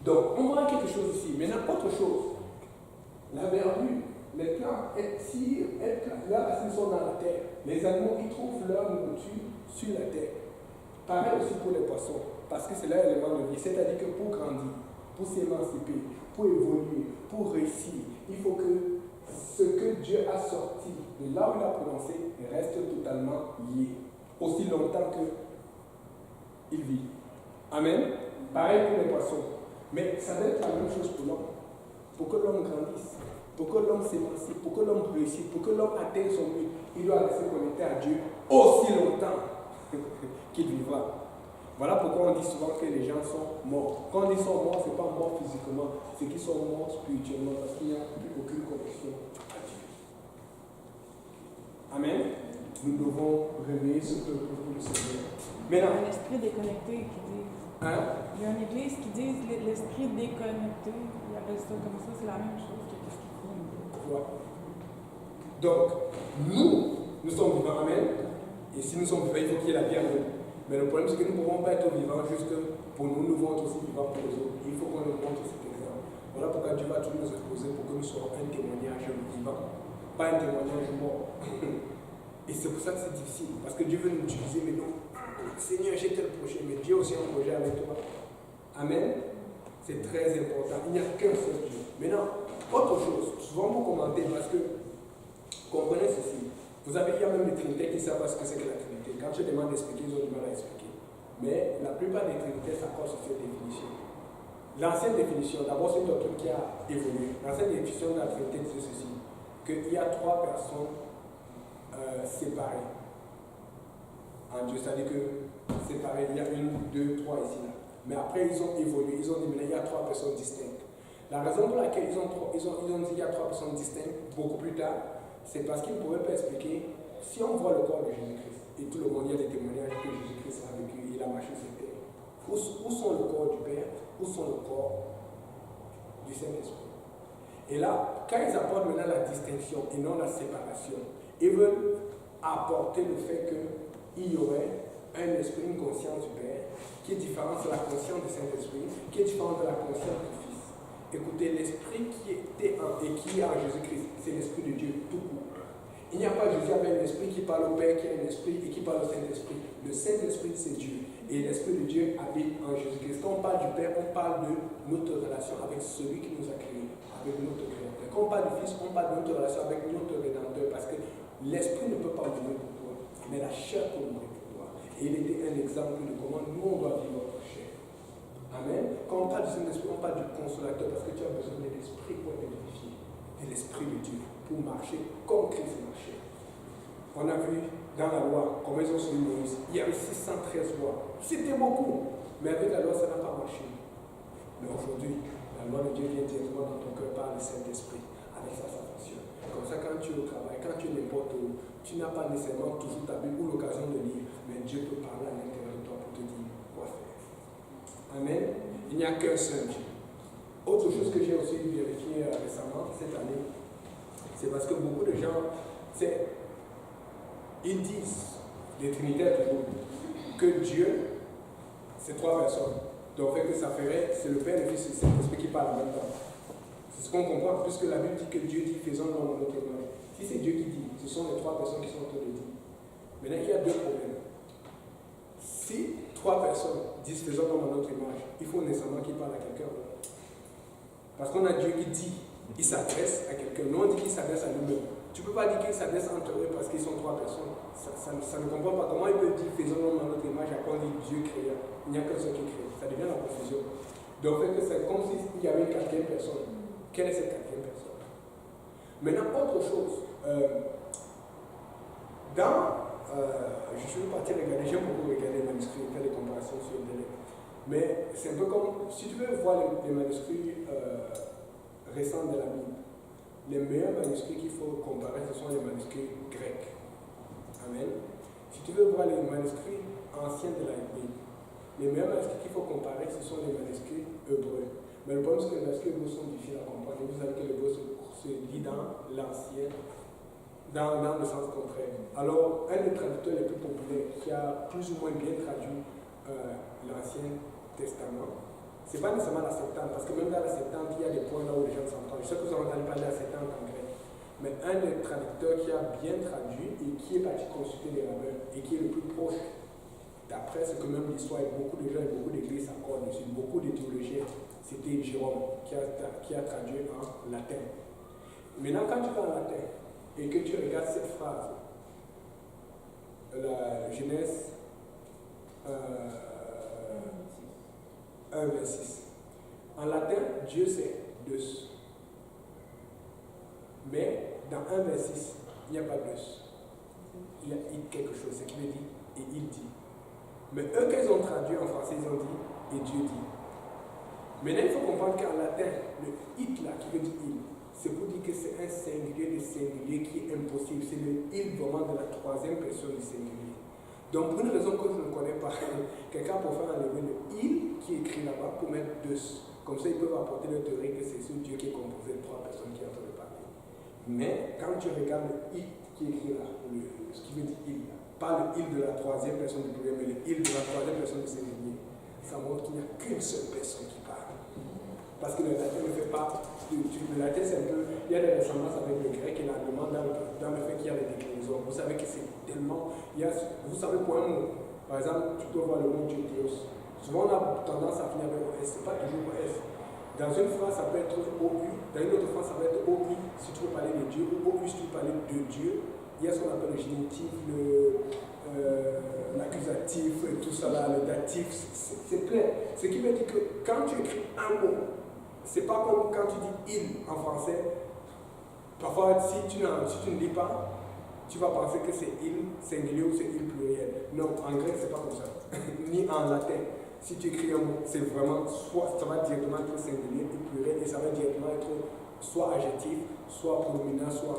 donc on voit quelque chose ici. Maintenant, autre chose. La verdure. Les plantes, là, s'ils sont dans la terre, les animaux, ils trouvent leur nourriture sur la terre. Pareil aussi pour les poissons, parce que c'est là l'élément de vie. C'est-à-dire que pour grandir, pour s'émanciper, pour évoluer, pour réussir, il faut que ce que Dieu a sorti de là où il a prononcé reste totalement lié, aussi longtemps qu'il vit. Amen. Pareil pour les poissons. Mais ça doit être la même chose pour l'homme. Pour que l'homme grandisse, pour que l'homme s'émancipe, pour que l'homme réussisse, pour que l'homme atteigne son but, il doit rester connecté à Dieu aussi longtemps qu'il vivra. Voilà pourquoi on dit souvent que les gens sont morts. Quand on dit sont morts, ce n'est pas morts physiquement, c'est qu'ils sont morts spirituellement parce qu'il n'y a plus aucune connexion à Dieu. Amen. Nous devons réveiller ce peuple pour le Seigneur. Il y a Maintenant, un esprit déconnecté qui dit. hein? Il y a une église qui dit l'esprit déconnecté. Il appelle ça comme ça, c'est la même chose que ce qu'il faut. Voilà. Donc, nous sommes vivants, amen. Et si nous sommes vivants, il faut qu'il y ait la vie en nous. Mais le problème, c'est que nous ne pouvons pas être vivants juste pour nous, nous devons être aussi vivants pour les autres. Il faut qu'on nous montre cet exemple. Voilà pourquoi Dieu va toujours nous exposer pour que nous soyons un témoignage vivant, pas un témoignage mort. Et c'est pour ça que c'est difficile, parce que Dieu veut nous utiliser, mais non. Seigneur, j'ai tel projet, mais Dieu a aussi un projet avec toi. Amen. C'est très important. Il n'y a qu'un seul Dieu. Maintenant, autre chose, souvent vous commentez parce que comprenez ceci. Il y a même des Trinitaires qui ne savent pas ce que c'est que la Trinité. Quand je demande d'expliquer, ils ont du mal à expliquer. Mais la plupart des Trinitaires s'accordent sur cette définition. L'ancienne définition, d'abord c'est une doctrine qui a évolué. L'ancienne définition de la Trinité disait ceci, qu'il y a 3 personnes séparées en Dieu. C'est-à-dire que séparées, il y a 1, 2, 3 ici là. Mais après ils ont évolué, ils ont dit, mais il y a 3 personnes distinctes. La raison pour laquelle ils ont dit qu'il y a 3 personnes distinctes beaucoup plus tard, c'est parce qu'ils ne pouvaient pas expliquer, si on voit le corps de Jésus-Christ, et tout le monde, il y a des témoignages que Jésus-Christ a vécu, il a marché sur terre. Où sont le corps du Père, où sont le corps du Saint-Esprit? Et là, quand ils apportent maintenant la distinction et non la séparation, ils veulent apporter le fait qu'il y aurait un esprit, une conscience du Père, qui est différente de la conscience du Saint-Esprit, qui est différente de la conscience du Fils. Écoutez, l'esprit qui était et qui est en Jésus-Christ, c'est l'esprit de Dieu tout court. Il n'y a pas Jésus avec un esprit qui parle au Père, qui a un esprit et qui parle au Saint-Esprit. Le Saint-Esprit, c'est Dieu. Et l'Esprit de Dieu habite en Jésus-Christ. Quand on parle du Père, on parle de notre relation avec celui qui nous a créés, avec notre Créateur. Quand on parle du Fils, on parle de notre relation avec notre Rédempteur. Parce que l'Esprit ne peut pas mourir pour toi, mais la chair peut mourir pour toi. Et il était un exemple de comment nous, on doit vivre notre chair. Amen. Quand on parle du Saint-Esprit, on parle du Consolateur parce que tu as besoin de l'Esprit pour être édifié. De l'Esprit de Dieu pour marcher comme Christ marchait. On a vu dans la loi, comme ils ont suivi Moïse, il y avait 613 lois. C'était beaucoup, mais avec la loi, ça n'a pas marché. Mais aujourd'hui, la loi de Dieu vient directement dans ton cœur par le Saint-Esprit. Avec ça, ça fonctionne. Comme ça, quand tu es au travail, quand tu es n'importe où, tu n'as pas nécessairement toujours ta Bible ou l'occasion de lire, mais Dieu peut parler à l'intérieur de toi pour te dire quoi faire. Amen. Il n'y a qu'un seul Dieu. Autre chose que j'ai aussi vérifié récemment, cette année, c'est parce que beaucoup de gens, ils disent, les Trinitaires toujours, que Dieu, c'est trois personnes. Donc, fait que ça ferait, c'est le Père, le Fils et le Saint-Esprit qui parlent en même temps. C'est ce qu'on comprend, puisque la Bible dit que Dieu dit, faisons l'homme à notre image. Si c'est Dieu qui dit, ce sont les trois personnes qui sont en train de dire. Maintenant, il y a deux problèmes. Si trois personnes disent, faisons l'homme à notre image, il faut nécessairement qu'ils parlent à quelqu'un. Parce qu'on a Dieu qui dit, il s'adresse à quelqu'un. Nous, on dit qu'il s'adresse à nous-mêmes. Tu ne peux pas dire qu'il s'adresse entre eux parce qu'ils sont trois personnes. Ça ne comprend pas. Comment il peut dire faisons l'homme à notre image et après on dit Dieu créa. Il n'y a qu'un seul qui crée. Ça devient la confusion. Donc c'est comme s'il y avait une quatrième personne. Quelle est cette quatrième personne? Maintenant, autre chose. Je suis parti regarder, j'aime beaucoup regarder les manuscrits, faire des comparaisons sur Internet. Mais c'est un peu comme, si tu veux voir les manuscrits récents de la Bible, les meilleurs manuscrits qu'il faut comparer, ce sont les manuscrits grecs. Amen. Si tu veux voir les manuscrits anciens de la Bible, les meilleurs manuscrits qu'il faut comparer, ce sont les manuscrits hébreux. Mais le problème, c'est que les manuscrits hébreux sont difficiles à comprendre. Vous savez que l'hébreu se lit dans l'ancien, dans le sens contraire. Alors, un des traducteurs les plus populaires, qui a plus ou moins bien traduit l'Ancien Testament, c'est pas nécessairement la Septante, parce que même dans la Septante, il y a des points là où les gens s'entendent. Je sais que vous avez entendu parler de la Septante en grec, mais un des traducteurs qui a bien traduit et qui est parti consulter les rabbins et qui est le plus proche, d'après ce que même l'histoire et beaucoup de gens et beaucoup d'églises s'accordent dessus, beaucoup de théologiens, c'était Jérôme qui a traduit en latin. Maintenant, quand tu vas en latin et que tu regardes cette phrase, la Genèse 1,26. En latin, Dieu c'est Deus. Mais dans 1,26, il n'y a pas Deus. Il y a quelque chose, c'est qu'il dit et il dit. Mais eux, quand ils ont traduit en français, ils ont dit et Dieu dit. Maintenant, il faut comprendre qu'en latin, le it là, qui veut dire il, c'est pour dire que c'est un singulier de singulier qui est impossible. C'est le il vraiment de la troisième personne du singulier. Donc, pour une raison que je ne connais pas, quelqu'un peut faire enlever le il qui est écrit là-bas pour mettre Deus. Comme ça, ils peuvent apporter leur théorie que c'est ce Dieu qui est composé de trois personnes qui sont en train de parler. Mais quand tu regardes le il qui est écrit là, ce qui veut dire il, pas le il de la troisième personne du pluriel, mais le il de la troisième personne du singulier, ça montre qu'il n'y a qu'une seule personne qui parle. Parce que le latin ne fait pas. Le latin, c'est un peu. Il y a des ressemblances avec le grec et l'allemand dans le fait qu'il y a les déclinaisons. Vous savez que c'est tellement. Vous savez pour un mot, par exemple, tu peux voir le mot Dieu. Souvent, on a tendance à finir avec S, c'est pas toujours S. Dans une phrase, ça peut être OU, dans une autre phrase, ça peut être OU si tu veux parler de Dieu, ou OU si tu veux parler de Dieu. Il y a ce qu'on appelle le génitif, l'accusatif, tout ça là, le datif, c'est plein. Ce qui veut dire que quand tu écris un mot, c'est pas comme quand tu dis il en français. Parfois, si tu ne lis pas, tu vas penser que c'est il singulier ou c'est il pluriel. Non, en grec, c'est pas comme ça. Ni en latin. Si tu écris un mot, c'est vraiment soit ça va directement être singulier ou pluriel et ça va directement être soit adjectif, soit pronominal, soit.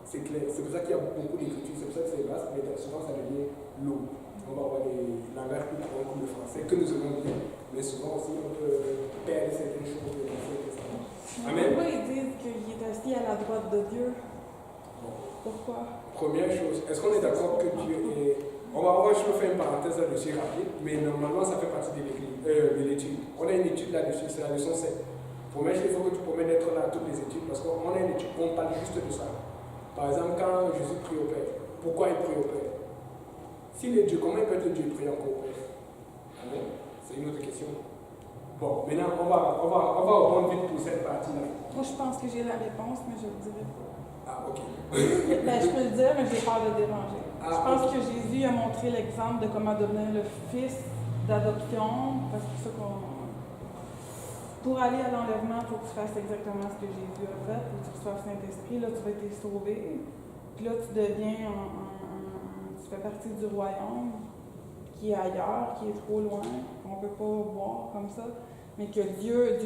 C'est clair. C'est pour ça qu'il y a beaucoup d'écriture, c'est pour ça que c'est vaste, mais souvent ça devient lourd. On va avoir des langages plus grands comme le français, que nous avons bien, mais souvent aussi on peut perdre certaines choses de l'Ancien Testament. Amen. Pourquoi ils disent qu'il est assis à la droite de Dieu. Bon. Pourquoi? Première chose, est-ce qu'on est d'accord que Dieu est... On va je vais faire une parenthèse là-dessus rapide, mais normalement ça fait partie de l'étude. On a une étude là-dessus, c'est la leçon 7. Première chose, il faut que tu promènes d'être là à toutes les études, parce qu'on a une étude, on parle juste de ça. Par exemple, quand Jésus prie au Père, pourquoi il prie au Père? S'il est Dieu, comment il peut être Dieu et prier encore au Père? Amen. C'est une autre question. Bon, maintenant, on va reprendre vite pour cette partie-là. Moi, je pense que j'ai la réponse, mais je ne le dirai pas. Ah, ok. Ben, je peux le dire, mais j'ai peur de déranger. Ah, je pense ok. que Jésus a montré l'exemple de comment devenir le fils d'adoption, parce que c'est ça qu'on... Pour aller à l'enlèvement, il faut que tu fasses exactement ce que Jésus a fait, il faut que tu reçoives le Saint-Esprit, là tu vas être sauvé, puis là tu deviens tu fais partie du royaume qui est ailleurs, qui est trop loin, qu'on ne peut pas voir comme ça, mais que Dieu,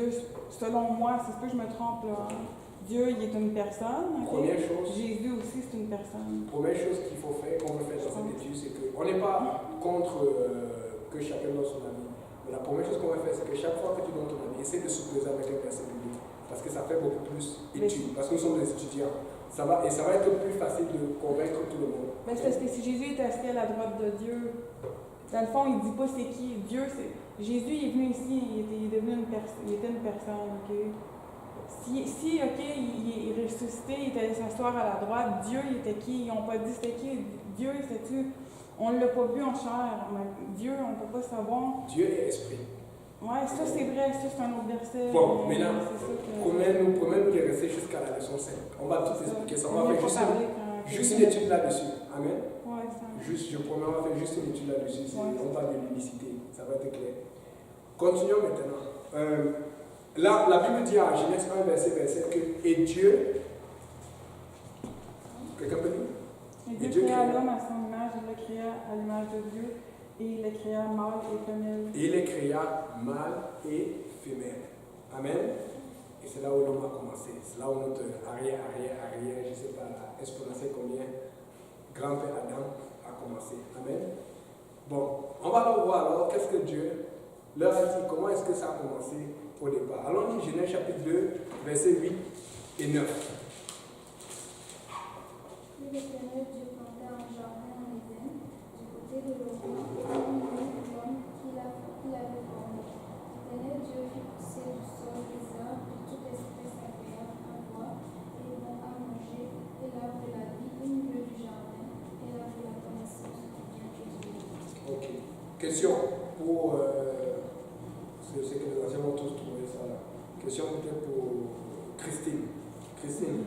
selon moi, c'est ce que je me trompe là, hein, Dieu, il est une personne, ok? Première chose. Jésus aussi, c'est une personne. Première chose qu'il faut faire, qu'on veut faire dans cette étude, c'est qu'on n'est pas contre que chacun donne son avis. Mais la première chose qu'on va faire, c'est que chaque fois que tu donnes ton avis, essaie de s'opposer avec un verset biblique. Parce que ça fait beaucoup plus étude. Parce que nous sommes des étudiants. Ça va être plus facile de convaincre tout le monde. Mais c'est parce que si Jésus est assis à la droite de Dieu, dans le fond, il ne dit pas c'est qui. Dieu, c'est. Jésus est venu ici, il était une personne, ok? Si ok, il est ressuscité, il est allé s'asseoir à la droite, Dieu, il était qui? Ils n'ont pas dit c'était qui? Dieu, c'était-tu? On ne l'a pas vu en chair. Mais Dieu, on ne peut pas savoir. Dieu est esprit. Ouais, ça c'est vrai, ça c'est un autre verset. Bon, maintenant, que... promets-nous de rester jusqu'à la leçon 5. On va tout expliquer ça. On va faire juste une étude là-dessus. Amen. Ouais, ça. Je promets, on va faire juste une étude là-dessus. Ouais. On parle de l'unicité. Ça va être clair. Continuons maintenant. Là, la Bible dit à Genèse 1, verset 27 que et Dieu. Quelqu'un peut dire? Et Dieu créa l'homme à son image, il le créa à l'image de Dieu, et il le créa mâle et femelle. Et il les créa mâle et femelle. Amen. Et c'est là où l'homme a commencé. C'est là où notre arrière, je ne sais pas, la exponentielle combien, grand-père Adam a commencé. Amen. Bon, on va alors voir alors qu'est-ce que Dieu leur a dit, comment est-ce que ça a commencé au départ. Alors on dit Genèse chapitre 2, versets 8 et 9. Puis l'Éternel Dieu planta un jardin en Éden, du côté de l'Orient, au milieu de l'homme qu'il avait formé. L'Éternel Dieu fit pousser du sol des arbres de toute espèce agréable à voir et bon à manger, et l'arbre de la vie au milieu du jardin, et l'arbre de la connaissance du bien et du mal. Ok. Question pour c'est que les anciens vont tous trouver ça là. Question peut-être pour Christine. Christine,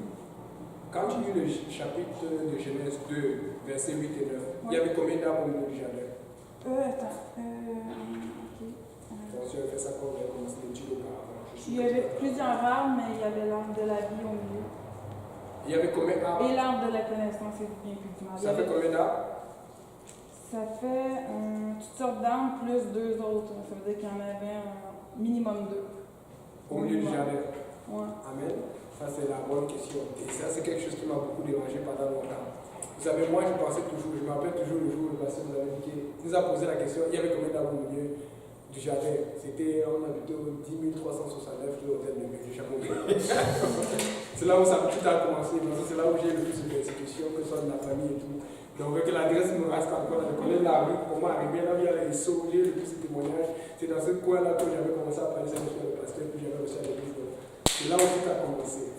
quand tu lis le chapitre de Genèse 2, versets 8 et 9, il y avait combien d'arbres au milieu du jardin? Attention, elle fait ça quand on a commencé l'étude auparavant. Il y avait plusieurs arbres, mais il y avait l'arbre de la vie au milieu. Il y avait combien d'arbres? Et l'arbre de la connaissance et du bien et du mal. Ça fait combien d'arbres? Ça fait toutes sortes d'arbres plus deux autres. Ça veut dire qu'il y en avait un minimum deux. Au milieu du jardin. Ouais. Amen. Ça, c'est la bonne question. Et ça, c'est quelque chose qui m'a beaucoup dérangé pendant longtemps. Vous savez, moi, je pensais toujours, je me rappelle toujours le jour où le pasteur nous avait dit qu'il nous a posé la question, il y avait combien d'arbres au milieu du jardin? C'était, on habitait au 10 369 de l'hôtel de Chameau. C'est là où ça tout a commencé. C'est là où j'ai le plus de persécutions, que ce soit de la famille et tout. Donc, que l'adresse me reste encore, je connais la rue, pour moi, arriver là où il y a les sauts, j'ai le plus de témoignages. C'est dans ce coin-là que j'avais commencé à parler avec le pasteur, puis j'avais reçu à l'église. C'est là où tout a commencé.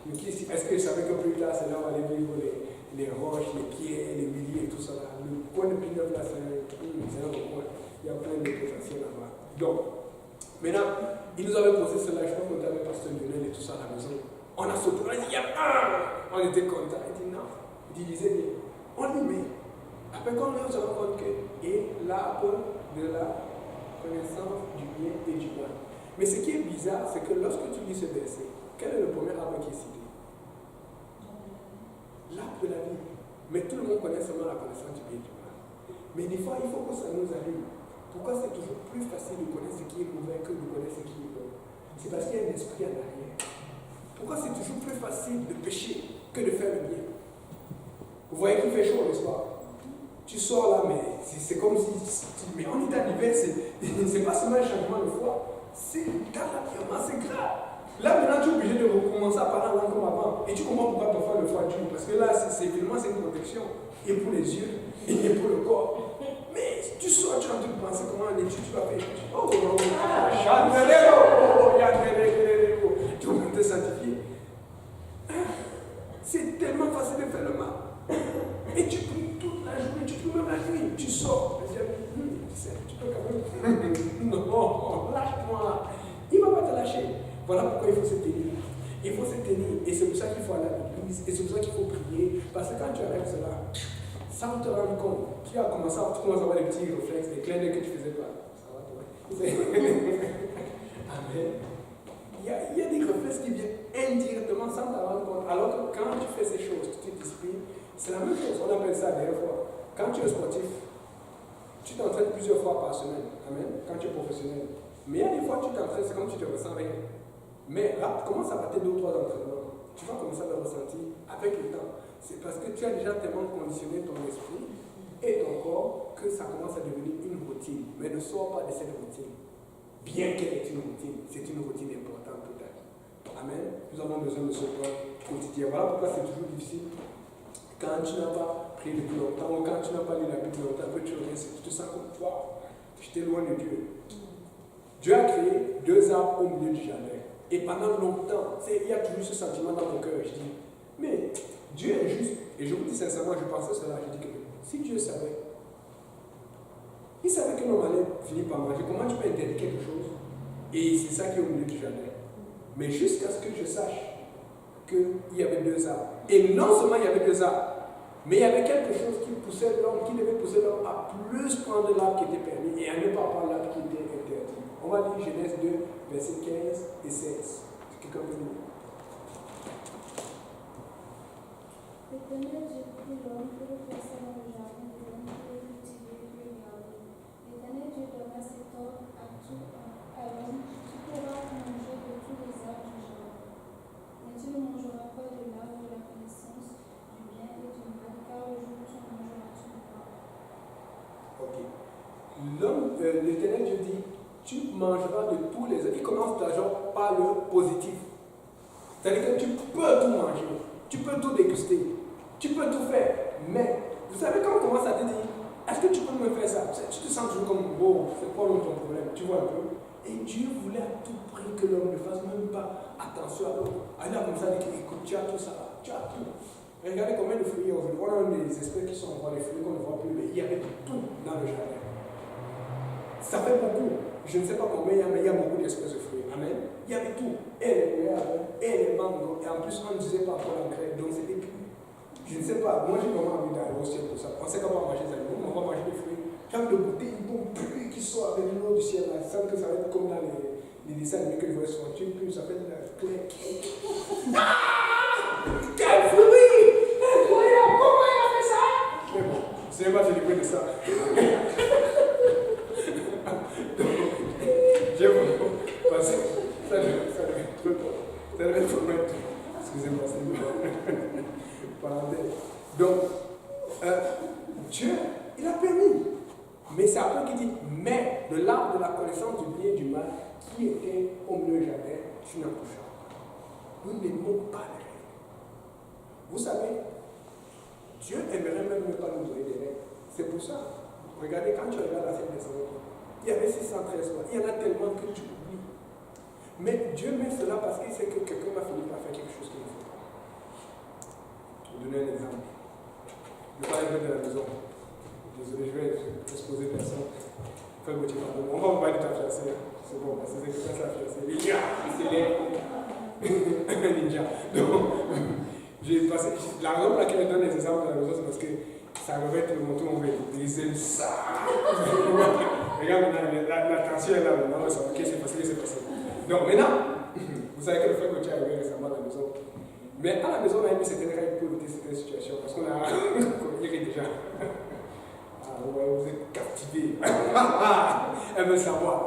Mais est-ce que je savais que plus tard, c'est là où on allait vivre les roches, les pieds, les milliers et tout ça là. Le coin de Pinot là, c'est un coin. Il y a plein de potentiel là-bas. Donc, maintenant, il nous avait posé cela, je crois qu'on était avec Pasteur Lionel et tout ça à la maison. On a sauté, on a dit, il y a un! On était contents. Il dit non. Il disait bien. On y met. Après, quand on se rend compte que et l'arbre de la connaissance du bien et du mal. Mais ce qui est bizarre, c'est que lorsque tu lis ce verset, quel est le premier arbre qui est cité? L'arbre de la vie. Mais tout le monde connaît seulement la connaissance du bien et du mal. Mais des fois, il faut que ça nous arrive. Pourquoi c'est toujours plus facile de connaître ce qui est mauvais que de connaître ce qui est bon? C'est parce qu'il y a un esprit en arrière. Pourquoi c'est toujours plus facile de pécher que de faire le bien? Vous voyez qu'il fait chaud le soir. Tu sors là, mais c'est comme si. Mais on est en hiver, c'est pas seulement un changement de foi. C'est dans l'environnement, c'est grave. Là, maintenant, tu es obligé de recommencer à parler en langue comme avant. Et tu comprends pourquoi parfois le foie dure. Parce que là, c'est finalement c'est une protection. Et pour les yeux, et pour le corps. Mais tu sors, tu es en train de penser comment l'étude tu vas faire. Oh, tu vas te sanctifier. C'est tellement facile de faire le mal. Et tu pries toute la journée, tu pries même la nuit. Tu sors. Tu peux quand même. Non, lâche-moi. Il ne va pas te lâcher. Voilà pourquoi il faut se tenir. Il faut se tenir. Et c'est pour ça qu'il faut aller à l'église. Et c'est pour ça qu'il faut prier. Parce que quand tu arrêtes cela, sans te rendre compte, tu commences à avoir des petits réflexes, des clins d'œil que tu faisais pas. Ça va, toi. Amen. Il y a des réflexes qui viennent indirectement sans te rendre compte. Alors que quand tu fais ces choses, tu t'exprimes, c'est la même chose. On appelle ça d'ailleurs fois. Quand tu es sportif, tu t'entraînes plusieurs fois par semaine. Amen. Quand tu es professionnel. Mais il y a des fois, tu t'entraînes, c'est comme si tu te ressens rien. Mais là, commence à battre 2 ou 3 entraînements. Tu vas commencer à le ressentir avec le temps. C'est parce que tu as déjà tellement conditionné ton esprit et ton corps que ça commence à devenir une routine. Mais ne sors pas de cette routine. Bien qu'elle est une routine, c'est une routine importante pour ta vie. Amen. Nous avons besoin de ce point quotidien. Voilà pourquoi c'est toujours difficile. Quand tu n'as pas prié depuis longtemps ou quand tu n'as pas lu la Bible longtemps, que tu reviens, tu te sens comme toi. J'étais loin de Dieu. Dieu a créé 2 arbres au milieu du jardin. Et pendant longtemps, il y a toujours ce sentiment dans mon cœur. Je dis, mais Dieu est juste. Et je vous dis sincèrement, je pensais cela. Je dis que si Dieu savait, il savait que l'homme allait finir par manger. Comment tu peux interdire quelque chose? Et c'est ça qui est au milieu du jardin. Mais jusqu'à ce que je sache qu'il y avait 2 arbres. Et non seulement il y avait 2 arbres, mais il y avait quelque chose qui poussait l'homme, qui devait pousser l'homme à plus prendre l'arbre qui était permis et à ne pas prendre l'arbre qui était interdit. On va lire Genèse 2, versets 15 et 16. C'est quelqu'un peut lire. L'Éternel Dieu prit l'homme pour le placer dans le jardin de l'homme pour le cultiver et le garder. L'Éternel Dieu donna cet ordre à l'homme: tu pourras manger de tous les arbres du jardin, mais tu ne mangeras pas de l'arbre de la connaissance du bien et du mal, car le jour où tu en mangeras, tu mourras. Ok. L'homme, l'Éternel Dieu dit, tu mangeras de tous les arbres. Il commence d'abord par le positif. C'est-à-dire que tu peux tout manger, tu peux tout déguster, tu peux tout faire. Mais, vous savez, quand on commence à te dire, est-ce que tu peux me faire ça? Tu te sens toujours comme, oh, c'est quoi ton problème? Tu vois un peu? Et Dieu voulait à tout prix que l'homme ne fasse même pas attention à l'autre. Il a comme ça dit, écoute, tu as tout ça, tu as tout. Regardez combien de fruits on voit. On a des espèces qui sont encore des fruits qu'on ne voit plus, mais il y avait tout dans le jardin. Ça fait beaucoup. Je ne sais pas combien il y a, mais il y a beaucoup d'espèces de fruits. Amen. Il y avait tout. Et les goyaves, et les mangots. Et en plus, on ne disait pas pour l'engrais. Donc c'était plus. Je ne sais pas. Moi, j'ai vraiment envie d'aller au ciel pour ça. On sait qu'on va manger des animaux, mais on va manger des fruits. Quand de goûter une bonne pluie qui sort avec l'eau du ciel, là, ça que ça va être comme dans les dessins animés que je vois sur YouTube, puis ça fait de la clé. Quel fruit! Incroyable! Comment il a fait ça? Mais bon, ce n'est pas célébrer de ça. Je vous parce que ça devait être trop. Excusez-moi, c'est parenthèse. Donc, Dieu, il a permis. Mais c'est après qu'il dit, mais de l'arbre de la connaissance du bien et du mal qui était au milieu du jardin, tu n'en toucheras pas. Nous n'aimons pas les règles. Vous savez, Dieu aimerait même ne pas nous donner des règles. C'est pour ça. Regardez, quand tu regardes la scène des enfants, il y avait 613 lois. Il y en a tellement que tu oublies. Mais Dieu met cela parce qu'il sait que quelqu'un va finir par faire quelque chose qu'il ne faut pas. Je vais vous donner un exemple. Je vais parler de la maison. Désolé, je vais exposer personne. Fais le motif. On va vous parler de ta fiancée. C'est bon, parce que c'est quelqu'un qui a fiancée. Ninja, c'est Ninja. Donc, j'ai passé. La raison pour laquelle je donne les exemples de la maison, c'est parce que ça revêt tout le monde, ils aiment ça. Regarde, la tension est là maintenant, ok, c'est facile. Donc maintenant, vous savez que le frère Gauthier est arrivé récemment à la maison. Mais à la maison, on a mis certaines règles pour éviter certaines situations, parce qu'on a compris déjà. Ah ouais, vous êtes captivés. Elle veut savoir.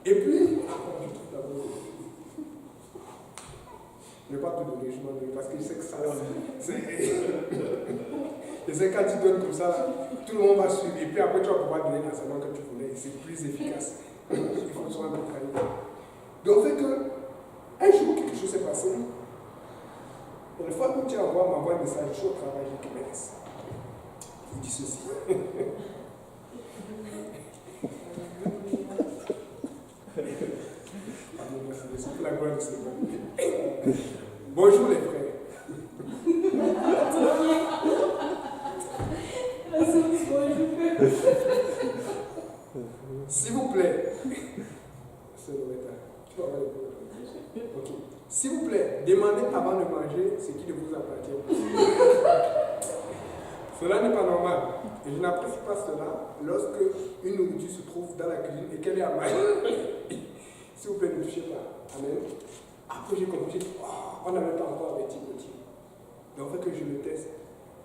Et puis, je ne vais pas tout donner, je m'en donne, parce que je sais que ça, et c'est quand tu donnes comme ça, tout le monde va suivre. Et puis après, tu vas pouvoir donner l'enseignement que tu voulais. Et c'est plus efficace. Il faut que tu sois un peu trahi. Donc, c'est que, un jour, comme tu m'envoies un message, je suis au travail, je dis que merci. Il dit ceci. C'est pour la gloire du Seigneur. Bonjour les frères. S'il vous plaît, ok. S'il vous plaît, demandez avant de manger ce qui ne vous appartient pas. Cela n'est pas normal. Et je n'apprécie pas cela lorsque une nourriture se trouve dans la cuisine et qu'elle est à manger. S'il vous plaît, ne touchez pas. Amen. Après, j'ai compris, on n'avait pas encore avec Timothy. Donc, en fait, que je le teste.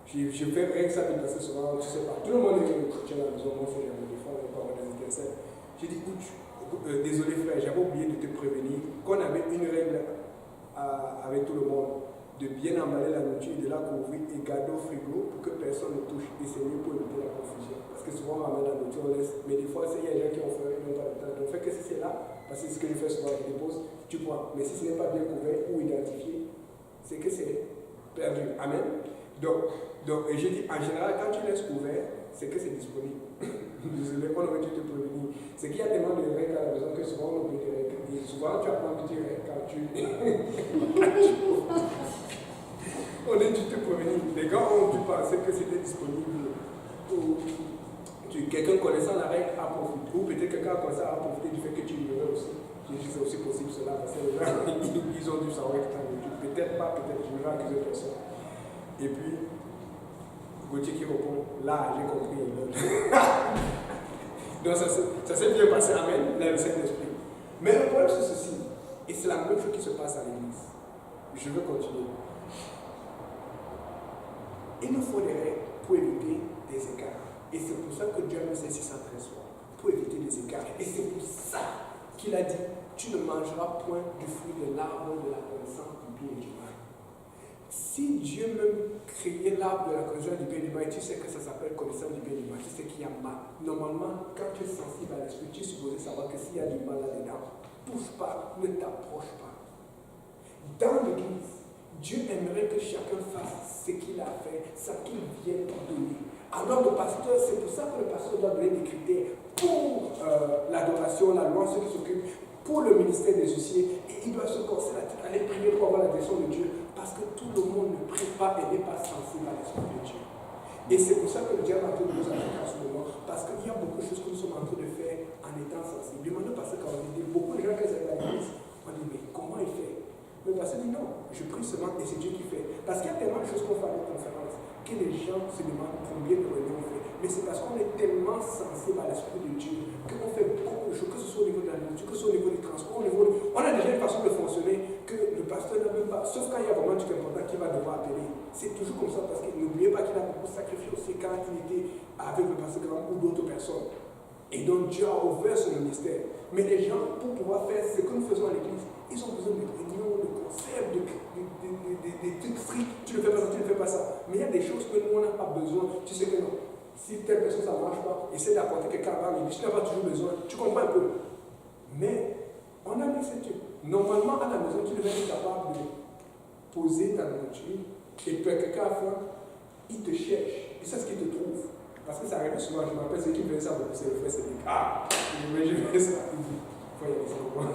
Je fais rien que ça, parce que souvent, tu sais pas. Tout le monde est chrétien à la maison, moi, c'est jamais des fois, on pas des étincelles. J'ai dit, désolé frère, j'avais oublié de te prévenir qu'on avait une règle avec tout le monde de bien emballer la nourriture et de la couvrir et garder au frigo pour que personne ne touche. Et c'est mieux pour éviter la confusion. Parce que souvent, on ramène la nourriture, on laisse. Mais des fois, il y a des gens qui ont fait, ils n'ont pas le temps. Donc, fait que si c'est là, parce que c'est ce que je fais souvent, je dépose, tu vois. Mais si ce n'est pas bien couvert ou identifié, c'est que c'est perdu. Amen. Donc je dis, en général, quand tu laisses ouvert, c'est que c'est disponible. Désolé, on aurait dû te prévenir. C'est qu'il y a tellement de règles à la maison que souvent on oublie des règles. Et souvent, tu apprends que tu règles quand tu. On est dû te prévenir. Les gars ont dû penser que c'était disponible. Quelqu'un connaissant la règle a profité. Ou peut-être quelqu'un connaissant a profité du fait que tu ignorais aussi. Je dis c'est aussi possible cela parce que les gens, ils ont dû savoir que tu as nourriture. Peut-être pas, peut-être, je ne vais accuser personne. Et puis, Gauthier qui répond, là j'ai compris. Donc ça s'est bien passé, amen, là le Saint-Esprit. Mais le problème c'est ceci, et c'est la même chose qui se passe à l'église. Je veux continuer. Il nous faut des règles pour éviter des écarts. Et c'est pour ça que Dieu a mis ces 613 fois, pour éviter des écarts. Et c'est pour ça qu'il a dit, tu ne mangeras point du fruit de l'arbre de la connaissance du bien et du mal. Si Dieu même créait l'arbre de la connaissance du bien et du mal, tu sais que ça s'appelle connaissance du bien et du mal, tu sais qu'il y a mal. Normalement, quand tu es sensible à l'esprit, tu es supposé savoir que s'il y a du mal là-dedans, touche pas, ne t'approche pas. Dans l'église, Dieu aimerait que chacun fasse ce qu'il a fait, ce qu'il vient pour donner. Alors le pasteur, c'est pour ça que le pasteur doit donner des critères pour l'adoration, la louange, ceux qui s'occupent, pour le ministère des huissiers, et il doit se concentrer à aller prier pour avoir la direction de Dieu, parce que tout le monde ne prie pas et n'est pas sensible à l'esprit de Dieu. Et c'est pour ça que le diable a tout nous attaquer en ce moment, parce qu'il y a beaucoup de choses que nous sommes en train de faire en étant sensibles. Demandez parce que quand on dit, beaucoup de gens qui sont à l'église, on dit, mais comment il fait? Mais parce qu'il dit non, je prie seulement et c'est Dieu qui fait. Parce qu'il y a tellement de choses qu'on fait à nos conférences que les gens se demandent combien de réunions on fait. Mais c'est parce qu'on est tellement sensible à l'esprit de Dieu qu'on fait beaucoup de choses, que ce soit au niveau de la nourriture, que ce soit au niveau du transport, on a déjà une façon de fonctionner que le pasteur n'a même pas, sauf quand il y a vraiment un truc important qu'il va devoir appeler. C'est toujours comme ça parce que n'oubliez pas qu'il a beaucoup sacrifié aussi quand il était avec le pasteur Grand ou d'autres personnes. Et donc Dieu a ouvert son ministère. Mais les gens, pour pouvoir faire ce que nous faisons à l'église, ils ont besoin de réunions, de concerts, de trucs stricts. Tu ne fais pas ça, tu ne fais pas ça. Mais il y a des choses que nous, on n'a pas besoin. Tu sais que non. Si telle personne, ça ne marche pas, essaie d'apporter quelqu'un à l'église. Tu n'as pas toujours besoin. Tu comprends un peu. Mais on a mis ce truc. Normalement, à la maison, tu devrais être capable de poser ta nourriture. Et puis quelqu'un à faire, il te cherche. Et c'est ce qu'il te trouve. Parce que ça arrive souvent, je me rappelle, ceux qui faisaient ça, c'est le frère Cédric. Ah, je fais ça. Il dit, il faut y aller, c'est bon.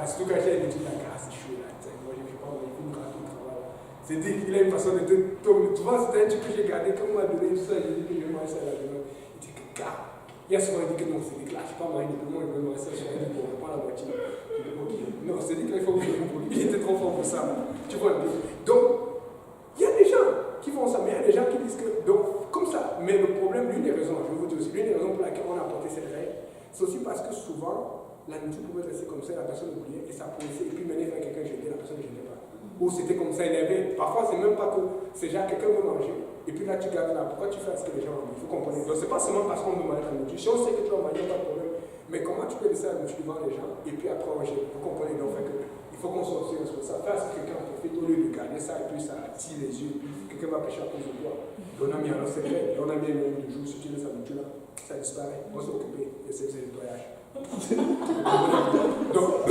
Surtout quand j'ai dit, c'est chaud là. Moi, je ne vais pas me faire une grande travail. Cédric, il a une façon de te tomber. Tu vois, c'était un truc que j'ai gardé, comme on m'a donné tout ça, j'ai dit que je vais manger ça là dedans. Il dit que, gars, il y a souvent dit que non, Cédric là, je ne sais pas manger depuis moi, je vais manger ça, je vais dire, on prend la voiture. Je dis, ok. Non, Cédric là, il faut que je le pour lui. Il était trop fort pour ça. Tu vois un peu. Donc, il y a des gens qui font ça, mais il y a des gens qui disent que. Donc, comme ça. Mais le problème, l'une des raisons, je vais vous dire aussi, l'une des raisons pour laquelle on a apporté cette règle, c'est aussi parce que souvent, la nourriture pouvait rester comme ça, la personne oubliait, et ça pouvait et puis mener vers quelqu'un jeter, la personne ne jetait pas. Ou c'était comme ça, énervé. Parfois, c'est même pas que c'est genre quelqu'un veut manger, et puis là, tu gardes là. Pourquoi tu fais ce que les gens ont dit? Il faut comprendre. Donc, c'est pas seulement parce qu'on veut manger la nourriture. Si on sait que tu vas manger, pas de problème. Mais comment tu peux laisser la nourriture devant les gens, et puis après, on jette? Vous comprenez? Donc, il faut qu'on soit aussi responsable. Faire ce que quelqu'un profite au lieu de garder ça, et puis ça attire les yeux, et puis quelqu'un va pêcher à cause de toi. On a mis un secret, on a mis un nombre de jours, si tu laisses la nourriture là, ça disparaît. On s'est occupé de ces nettoyages. Donc,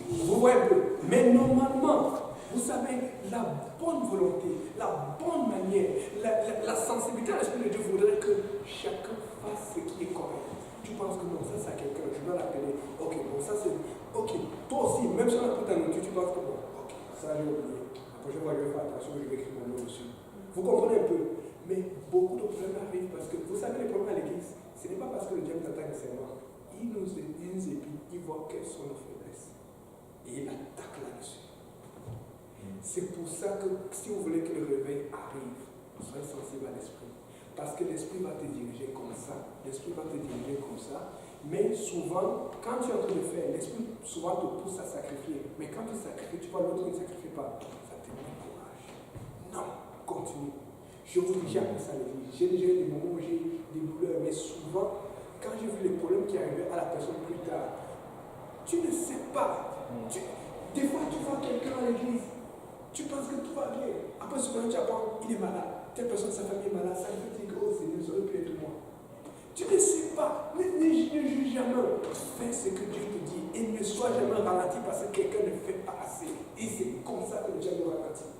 vous voyez un peu. Mais normalement, Vous savez, la bonne volonté, la bonne manière, la sensibilité à l'Esprit de Dieu voudrait que chacun fasse ce qui est correct. Tu penses que non, ça c'est à quelqu'un, je dois l'appeler. Ok, bon, ça c'est. Ok, toi aussi, même si on a pris ta nourriture, tu penses que bon, ok, ça j'ai oublié. La prochaine fois, je vais faire attention, je vais écrire mon nom dessus. Vous comprenez un peu? Mais beaucoup de problèmes arrivent parce que, vous savez, les problèmes à l'église, ce n'est pas parce que le diable t'attaque seulement. Il nous épie, il voit quelles sont nos faiblesses. Et il attaque là-dessus. C'est pour ça que si vous voulez que le réveil arrive, soyez sensible à l'esprit. Parce que l'esprit va te diriger comme ça, l'esprit va te diriger comme ça. Mais souvent, quand tu es en train de faire, l'esprit souvent te pousse à sacrifier. Mais quand tu sacrifies, tu vois l'autre qui ne sacrifie pas. Ça te décourage. Non, continue. Je vous dis jamais ça, les amis. J'ai déjà eu des moments où j'ai eu des douleurs, mais souvent, quand j'ai vu les problèmes qui arrivaient à la personne plus tard, tu ne sais pas. Des fois, tu vois quelqu'un à l'église, tu penses que tout va bien. Après, souvent, tu apprends, il est malade. Telle personne, sa famille est malade. Ça veut dire que, oh Seigneur, ça aurait pu être moi. Tu ne sais pas. Ne juge jamais. Fais ce que Dieu te dit et ne sois jamais ralenti parce que quelqu'un ne fait pas assez. Et c'est comme ça que le diable nous ralentit.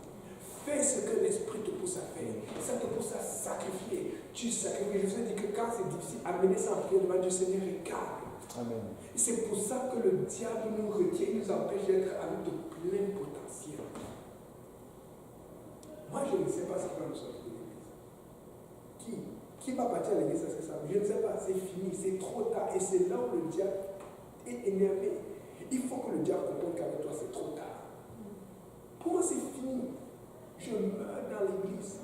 Fais ce que l'esprit te pousse à faire. Ça te pousse à sacrifier. Tu sacrifies. Je vous ai dit que quand c'est difficile, amener ça en prière devant Dieu, Seigneur, regarde. Amen. Et c'est pour ça que le diable nous retient, nous empêche d'être avec de plein potentiel. Moi, je ne sais pas ce qu'on nous sortir de l'église. Qui va partir à l'église, ça c'est ça. Je ne sais pas, c'est fini, c'est trop tard. Et c'est là où le diable est énervé. Il faut que le diable comprenne qu'avec toi, c'est trop tard. Pour moi, c'est fini. Je meurs dans l'église.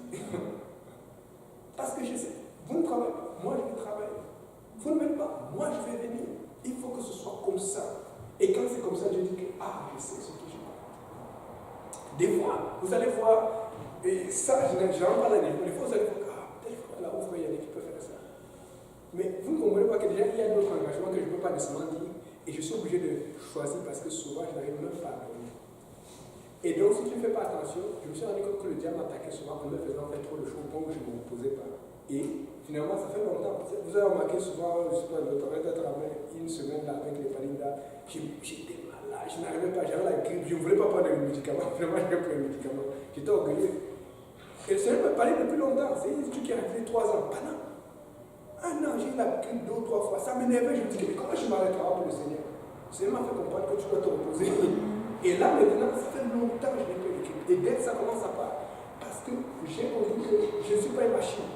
Parce que je sais, vous ne travaillez pas, moi je vais travailler. Vous ne m'aimez pas, moi je vais venir. Il faut que ce soit comme ça. Et quand c'est comme ça, je dis que, je sais ce que je fais. Des fois, vous allez voir, et ça, je n'en parle pas des fois, vous allez voir, telle fois là où il y a qui peut faire ça. Mais vous ne comprenez pas que déjà, il y a d'autres engagements que je ne peux pas nécessairement dire. Et je suis obligé de choisir parce que souvent, je n'arrive même pas à dormir. Et donc, si tu ne fais pas attention, je me suis rendu compte que le diable m'attaquait souvent en me faisant faire trop de choses au point où je ne me reposais pas. Et finalement, ça fait longtemps. Vous avez remarqué souvent, je ne sais pas, le travail de travail, une semaine là, avec les palindas, j'étais malade, je n'arrivais pas, j'avais la grippe, je ne voulais pas prendre les médicaments. Finalement, j'ai pris les médicaments. J'étais orgueilleux. Et le Seigneur m'a parlé depuis longtemps. C'est un truc qui est arrivé 3 ans. Pendant 1 an, j'ai eu la grippe 2 ou 3 fois. Ça m'énervait. Je me disais, mais comment je m'arrêterai pour le Seigneur? Le Seigneur m'a fait comprendre que tu dois te reposer. Et là, maintenant, ça fait longtemps que je n'ai pas eu de grippe. Et dès que ça commence à part, parce que j'ai compris que je ne suis pas une machine.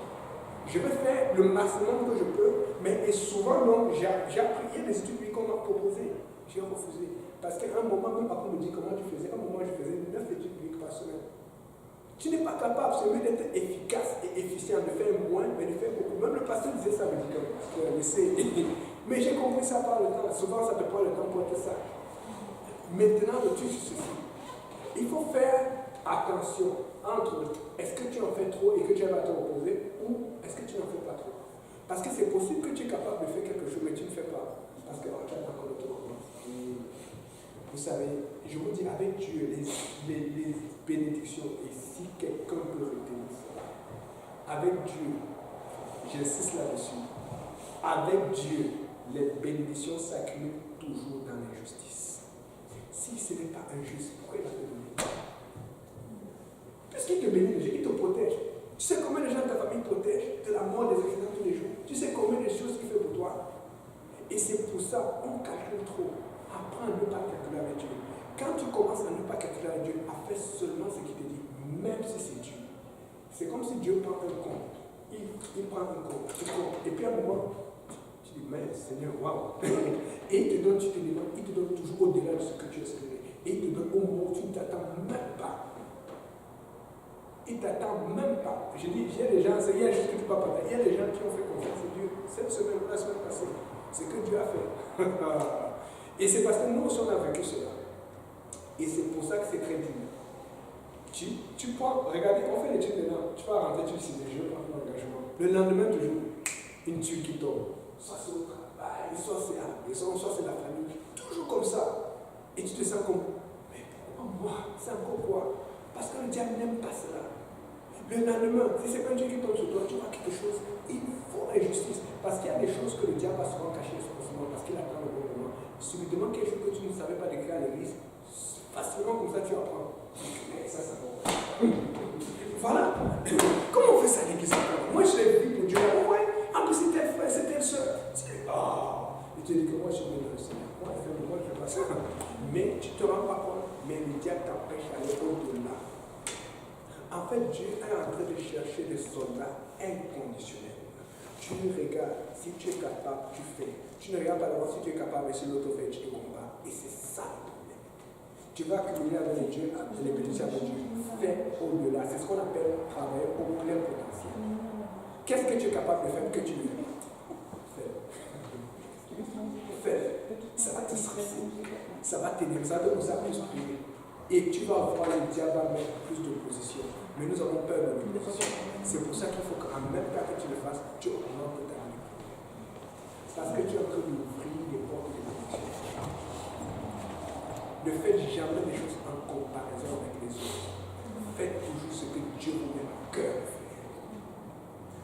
Je vais faire le maximum que je peux, mais souvent, non, j'ai appris, il y a des études qu'on m'a proposées. J'ai refusé. Parce qu'à un moment, même après, on me dit comment tu faisais. À un moment, je faisais 9 études bibliques par semaine. Tu n'es pas capable, c'est mieux d'être efficace et efficient, de faire moins, mais de faire beaucoup. Même le pasteur disait ça, me dit mais j'ai compris ça par le temps. Souvent, ça te prend le temps pour être ça. Maintenant, le truc, c'est ceci. Il faut faire attention entre est-ce que tu en fais trop et que tu vas te reposer ou est-ce que tu n'en fais pas trop. Parce que c'est possible que tu es capable de faire quelque chose, mais tu ne fais pas. Parce que tu as encore le temps. Vous savez, je vous dis, avec Dieu, les bénédictions, et si quelqu'un peut retenir ça, avec Dieu, j'insiste là-dessus, avec Dieu, les bénédictions s'accumulent toujours dans l'injustice. Si ce n'est pas injuste, pourquoi il va te donner? Puisqu'il te bénit, il te protège. Tu sais combien de gens de ta famille protègent de la mort des accidents tous les jours? Tu sais combien de choses qu'il fait pour toi? Et c'est pour ça qu'on calcule trop. Apprends à ne pas calculer avec Dieu. Quand tu commences à ne pas calculer avec Dieu, à faire seulement ce qu'il te dit, même si c'est Dieu. C'est comme si Dieu prend un compte. Il prend un compte, et puis à un moment, tu dis, mais Seigneur, waouh! Et il te donne, tu te demandes, il te donne toujours au-delà de ce que tu espérais. Et il te donne au moment où tu ne t'attends même pas. Il ne t'attend même pas. Je dis, il y a des gens, il y a juste que tu ne peux pas parler. Il y a des gens qui ont fait confiance à Dieu cette semaine, la semaine passée. C'est ce que Dieu a fait. Et c'est parce que nous aussi on a vécu cela. Et c'est pour ça que c'est très dur. Tu prends, regardez, on fait l'étude maintenant. Tu vas rentrer, tu dis, je vais prendre l'engagement. Le lendemain, toujours, une tuile qui tombe. Soit c'est au travail, soit c'est à la maison, soit c'est la famille. Toujours comme ça. Et tu te sens comme, mais pourquoi moi? C'est encore quoi? Parce que le diable n'aime pas cela. Le lendemain, si c'est pas un Dieu qui tombe sur toi, tu vois quelque chose, il faut la justice. Parce qu'il y a des choses que le diable a souvent cachées, parce qu'il attend le bon moment. Subitement, quelque chose que tu ne savais pas décrire à l'église, facilement comme ça tu apprends. te dis que moi je suis né dans le Seigneur. Moi, je ne fais pas ça. Mais tu ne te rends pas compte, mais le diable t'empêche d'aller au-delà. En fait, Dieu est en train de chercher des soldats inconditionnels. Tu regardes, si tu es capable, tu fais. Tu ne regardes pas d'abord si tu es capable, mais si l'autre fait, tu te combats. Et c'est ça le problème. Tu vas accumuler avec Dieu, les bénédictions avec Dieu. Fais au-delà. C'est ce qu'on appelle travailler au plein potentiel. Qu'est-ce que tu es capable de faire que tu veux faire? Fais. Ça va te stresser. Ça va t'aider. Ça va te pousser à plus prier. Et tu vas voir le diable va mettre plus d'opposition. Mais nous avons peur de l'opposition. C'est pour ça qu'il faut qu'en même temps que tu le fasses, tu augmentes ta vie. Parce que tu es en train d'ouvrir les portes de l'opposition. Ne faites jamais des choses en comparaison avec les autres. Faites toujours ce que Dieu vous met à cœur de faire.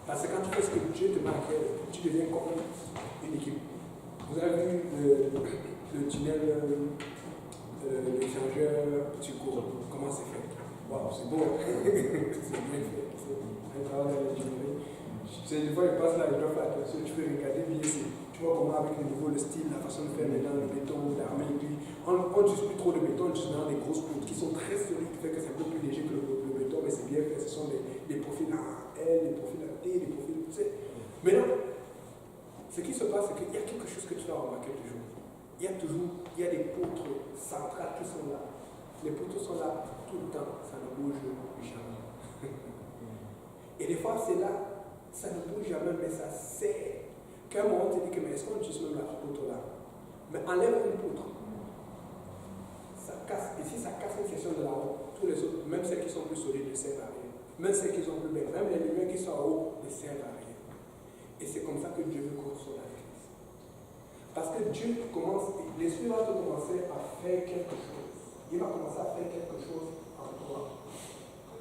Parce que quand tu fais ce que Dieu te met à cœur, tu deviens comme une équipe. Vous avez vu le tunnel, l'échangeur Tuco, comment c'est fait? Waouh, c'est beau. C'est bien fait. C'est un travail de l'ingénierie. Des fois, il passe là, il doit faire attention. Tu peux regarder bien ici. Tu vois comment avec le niveau, le style, la façon de faire maintenant, le béton, l'armée, et puis on n'utilise plus trop de béton, on utilise maintenant des grosses poutres qui sont très solides, qui fait que c'est un peu plus léger que le béton, mais c'est bien fait. Ce sont des profils à L, des profils à T, des profils, tu sais. Maintenant, ce qui se passe, c'est qu'il y a quelque chose que tu vas remarquer toujours. Il y a des poutres centrales qui sont là. Les poutres sont là tout le temps, ça ne bouge jamais. Et des fois, c'est là, ça ne bouge jamais, mais ça serre. Qu'à un moment, on te dit que, mais est-ce qu'on utilise même la poutre là? Mais enlève une poutre. Ça casse. Et si ça casse une section de la haut, tous les autres, même celles qui sont plus solides, ne servent à rien. Même celles qui sont plus belles, même les lumières qui sont en haut, ne servent à rien. Et c'est comme ça que Dieu veut construire la Église. Parce que Dieu commence, l'Esprit va te commencer à faire quelque chose. Il va commencer à faire quelque chose en toi.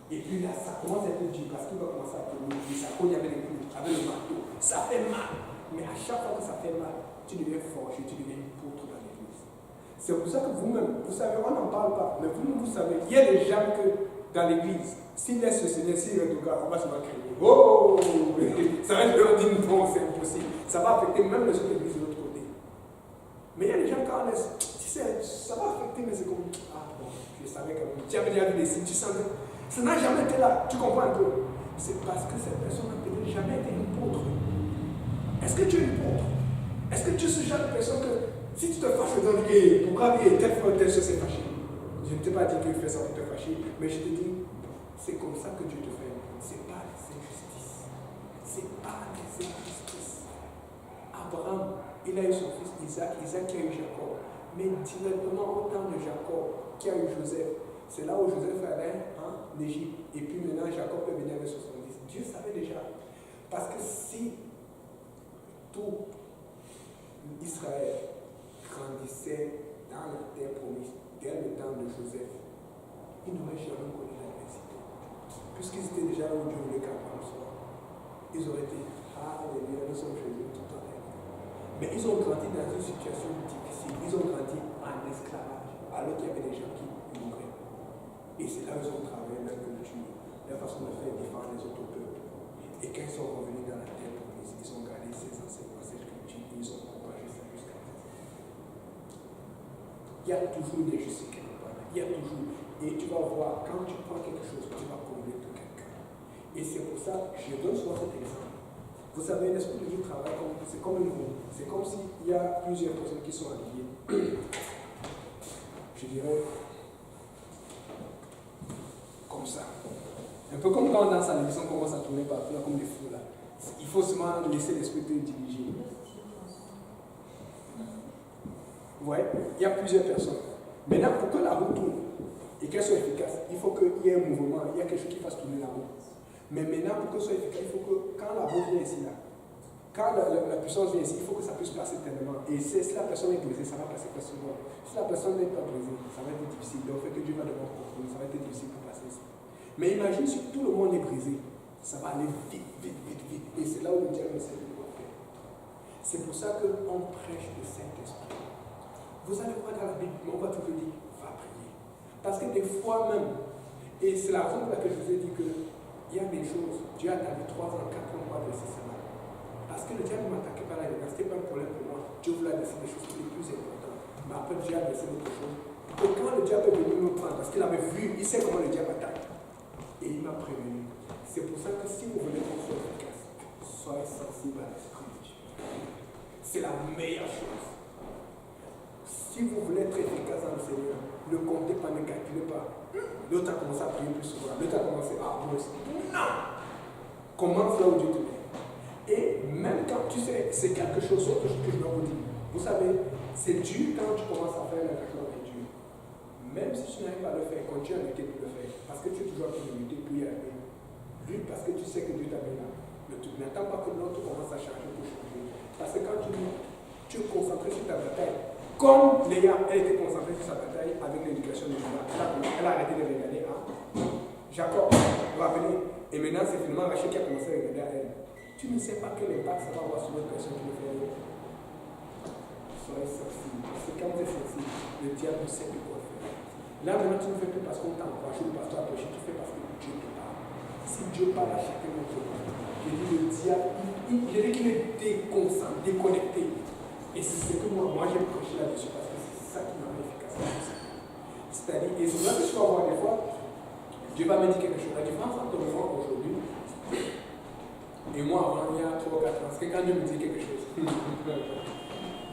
Et puis là, ça commence à être dur parce qu'il va commencer à te mouiller. Ça cogne avec les coups, avec le marteau. Ça fait mal. Mais à chaque fois que ça fait mal, tu deviens forgé, tu deviens une poutre dans l'église. C'est pour ça que vous-même, vous savez, on n'en parle pas, mais vous-même, vous savez, il y a des gens que dans l'église, s'ils laissent se signer, s'ils redoublent, on va se faire crier. Oh! Ça va être leur dire non, c'est impossible. Ça va affecter même les autres églises de l'autre côté. Mais il y a des gens quand on laisse, ça va affecter, mais c'est comme, ah bon, je savais quand même. Tu avais déjà vu des signes, tu sens que ça n'a jamais été là, tu comprends un peu. C'est parce que cette personne n'a peut-être jamais été une poutre. Est-ce que tu es une poutre? Est-ce que tu es ce genre de personne que si tu te fâches, tu te dis, pourquoi telle fois telle chose s'est fâchée? Je ne t'ai pas dit que tu fais ça pour te fâcher, mais je te dis, c'est comme ça que Dieu te fait. C'est pas les injustices. C'est pas les injustices. Abraham, il a eu son fils Isaac, Isaac qui a eu Jacob. Mais directement au temps de Jacob, qui a eu Joseph, c'est là où Joseph allait en Égypte. Et puis maintenant, Jacob est venu avec 70. Dieu savait déjà. Parce que si tout Israël grandissait dans la terre promise dès le temps de Joseph, ils n'auraient jamais connu l'adversité. Puisqu'ils étaient déjà là où Dieu voulait qu'Abraham soit. Ils auraient été, alléluia, nous sommes chez eux tout en l'air. Mais ils ont grandi dans une situation difficile. Ils ont grandi en esclavage, alors qu'il y avait des gens qui mouraient. Et c'est là où ils ont travaillé leur culture, leur façon de faire défendre les autres peuples. Et quand ils sont revenus dans la terre promise, ils ont gardé ces enseignements, cette culture, et ils ont propagé ça jusqu'à maintenant. Il y a toujours des justices quelque part. Il y a toujours. Et tu vas voir, quand tu prends quelque chose, tu vas convaincre quelqu'un. Et c'est pour ça, je donne souvent cet exemple. Vous savez, l'esprit de Dieu travaille comme, c'est comme une roue. C'est comme s'il y a plusieurs personnes qui sont habillées. Je dirais, comme ça. Un peu comme quand on danse à l'église, on commence à tourner partout, là, comme des fous là. Il faut seulement laisser l'esprit te diriger. Ouais, il y a plusieurs personnes. Maintenant, pour que la roue tourne et qu'elle soit efficace, il faut qu'il y ait un mouvement, il y a quelque chose qui fasse tourner la roue. Mais maintenant, pour que ce soit efficace, il faut que quand la roue vient ici, là, quand la puissance vient ici, il faut que ça puisse passer tellement. Et si la personne est brisée, ça va passer facilement. Si la personne n'est pas brisée, ça va être difficile. Donc, fait que Dieu va devoir comprendre, ça va être difficile pour passer ici. Mais imagine si tout le monde est brisé, ça va aller vite, vite, vite, vite. Et c'est là où le diable essaie de le faire. C'est pour ça qu'on prêche le Saint-Esprit. Vous allez voir dans la Bible, on va toujours dire, va prier. Parce que des fois même, et c'est la raison pour laquelle je vous ai dit qu'il y a des choses, Dieu a attendu 3 ans, 4 ans pour adresser cela. Parce que le diable ne m'attaquait pas là, ce n'était pas un problème pour moi. Dieu voulait adresser des choses les plus importantes. Mais après, Dieu a adressé autre chose. Et quand le diable est venu me prendre, parce qu'il avait vu, il sait comment le diable attaque. Et il m'a prévenu. C'est pour ça que si vous voulez qu'on soit efficace, soyez sensible à l'esprit de Dieu. C'est la meilleure chose. Si vous voulez être efficace dans le Seigneur, ne comptez pas, ne calculez pas. L'autre a commencé à prier plus souvent. L'autre a commencé à moi aussi. Non! Commence là où Dieu te met. Et même quand tu sais, c'est quelque chose, autre chose que je dois vous dire. Vous savez, c'est dur quand tu commences à faire l'engagement avec Dieu. Même si tu n'arrives pas à le faire, continue à lutter pour le faire. Parce que tu es toujours en train de lutter pour y arriver. Lutte parce que tu sais que Dieu t'a mis là. Mais tu n'attends pas que l'autre commence à changer pour changer. Parce que quand tu es concentré sur ta bataille, comme Léa, elle était concentrée sur sa bataille avec l'éducation de Judas, elle a arrêté de regarder à Jacob, va venir. Et maintenant, c'est finalement Rachel qui a commencé à regarder à elle. Tu ne sais pas quel impact ça va avoir sur l'autre personne qui le fait. Soyez sensible. Parce que quand vous êtes sensible, le diable sait de quoi faire. Là, maintenant, tu ne fais plus parce qu'on t'a encouragé ou parce que tu as prêché, tu fais parce que Dieu te parle. Si Dieu parle à chacun d'entre nous, je dis le diable, je dis qu'il est déconcentré, déconnecté. Et c'est ce que moi j'ai prêché là-dessus parce que c'est ça qui m'a efficace. C'est-à-dire, et c'est là que je peux avoir des fois, Dieu va me dire quelque chose. La différence entre moi aujourd'hui et moi avant, il y a 3 ou 4 ans, c'est que quand Dieu me dit quelque chose,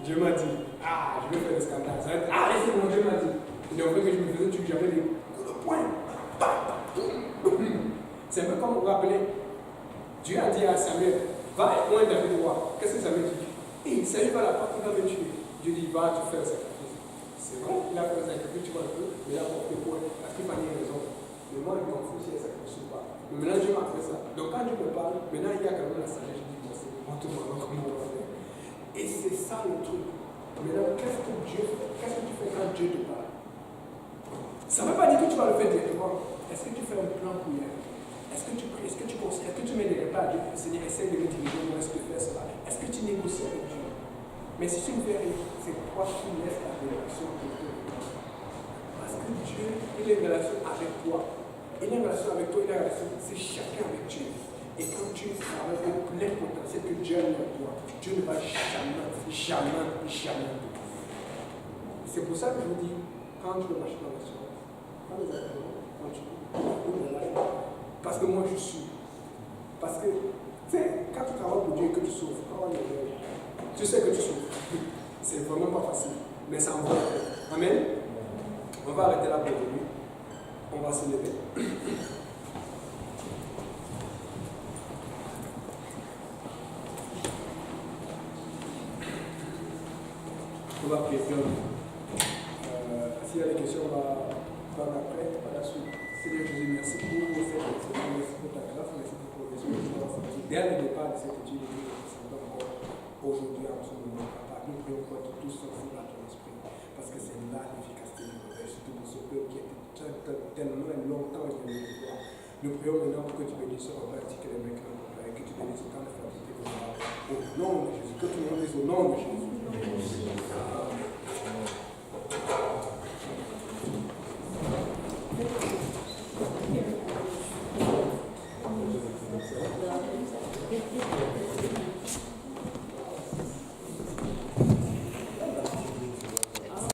Dieu m'a dit, je vais faire le scandale. Ça va être, c'est mon Dieu m'a dit. Et en fait, que je me faisais du j'avais des coups de poing. C'est un peu comme vous vous rappelez, Dieu a dit à Samuel, va et point David roi. Qu'est-ce que Samuel dit? Et Samuel va la porte, il va me tuer. Dieu dit, va, tu fais le sacrifice. C'est vrai, il a fait le sacrifice, tu vois un peu, mais il a porté point, parce qu'il fallait une raison. Mais moi, je m'en fous si elle sacrifice ou pas. Mais maintenant, Dieu m'a fait ça. Donc, quand Dieu me parle, maintenant, il y a quand même la sagesse. Je dis, bon, c'est moi, tout le monde, comment on va faire. Et c'est ça le truc. Maintenant, qu'est-ce que tu fais quand Dieu te parle? Ça ne veut pas dire que tu vas le faire directement. Est-ce que tu fais un plan pour y aller? Est-ce que tu pries? Est-ce que tu conseilles? Est-ce que tu mets des repas à Dieu? Seigneur, essaye de me diriger, moi, est-ce que tu fais cela? Est-ce que tu négocies avec Dieu? Mais si tu ne fais rien, c'est toi qui laisses la relation avec Dieu. Parce que Dieu, il a une relation avec toi. Il a une relation avec toi, il a une relation, c'est chacun avec Dieu. Et quand tu travailles au plein potentiel que Dieu a mis en toi, Dieu ne va jamais. C'est pour ça que je vous dis, quand tu veux marcher dans la soirée, parce que moi je suis. Parce que, tu sais, quand tu travailles pour Dieu et que tu souffres, tu sais que tu souffres. C'est vraiment pas facile. Mais ça en vaut la peine. Amen. On va arrêter là pour aujourd'hui. On va se lever. On va prier. S'il y a des questions, on va prendre après, par la suite. Seigneur Jésus, merci pour cette étude, merci pour ta grâce, merci pour les choses. Dès le départ de cette étude, nous descendons encore aujourd'hui en ce moment. Papa, nous prions pour être tous sensibles à ton esprit, parce que c'est là l'efficacité du réveil, surtout pour ce peuple qui a été tellement longtemps éloigné de toi. Nous prions maintenant pour que tu bénisses ce repas ainsi que les mecs que nous et que tu bénisses autant de fraternité que nous avons. Au nom de Jésus, que tout le monde dise au nom de Jésus.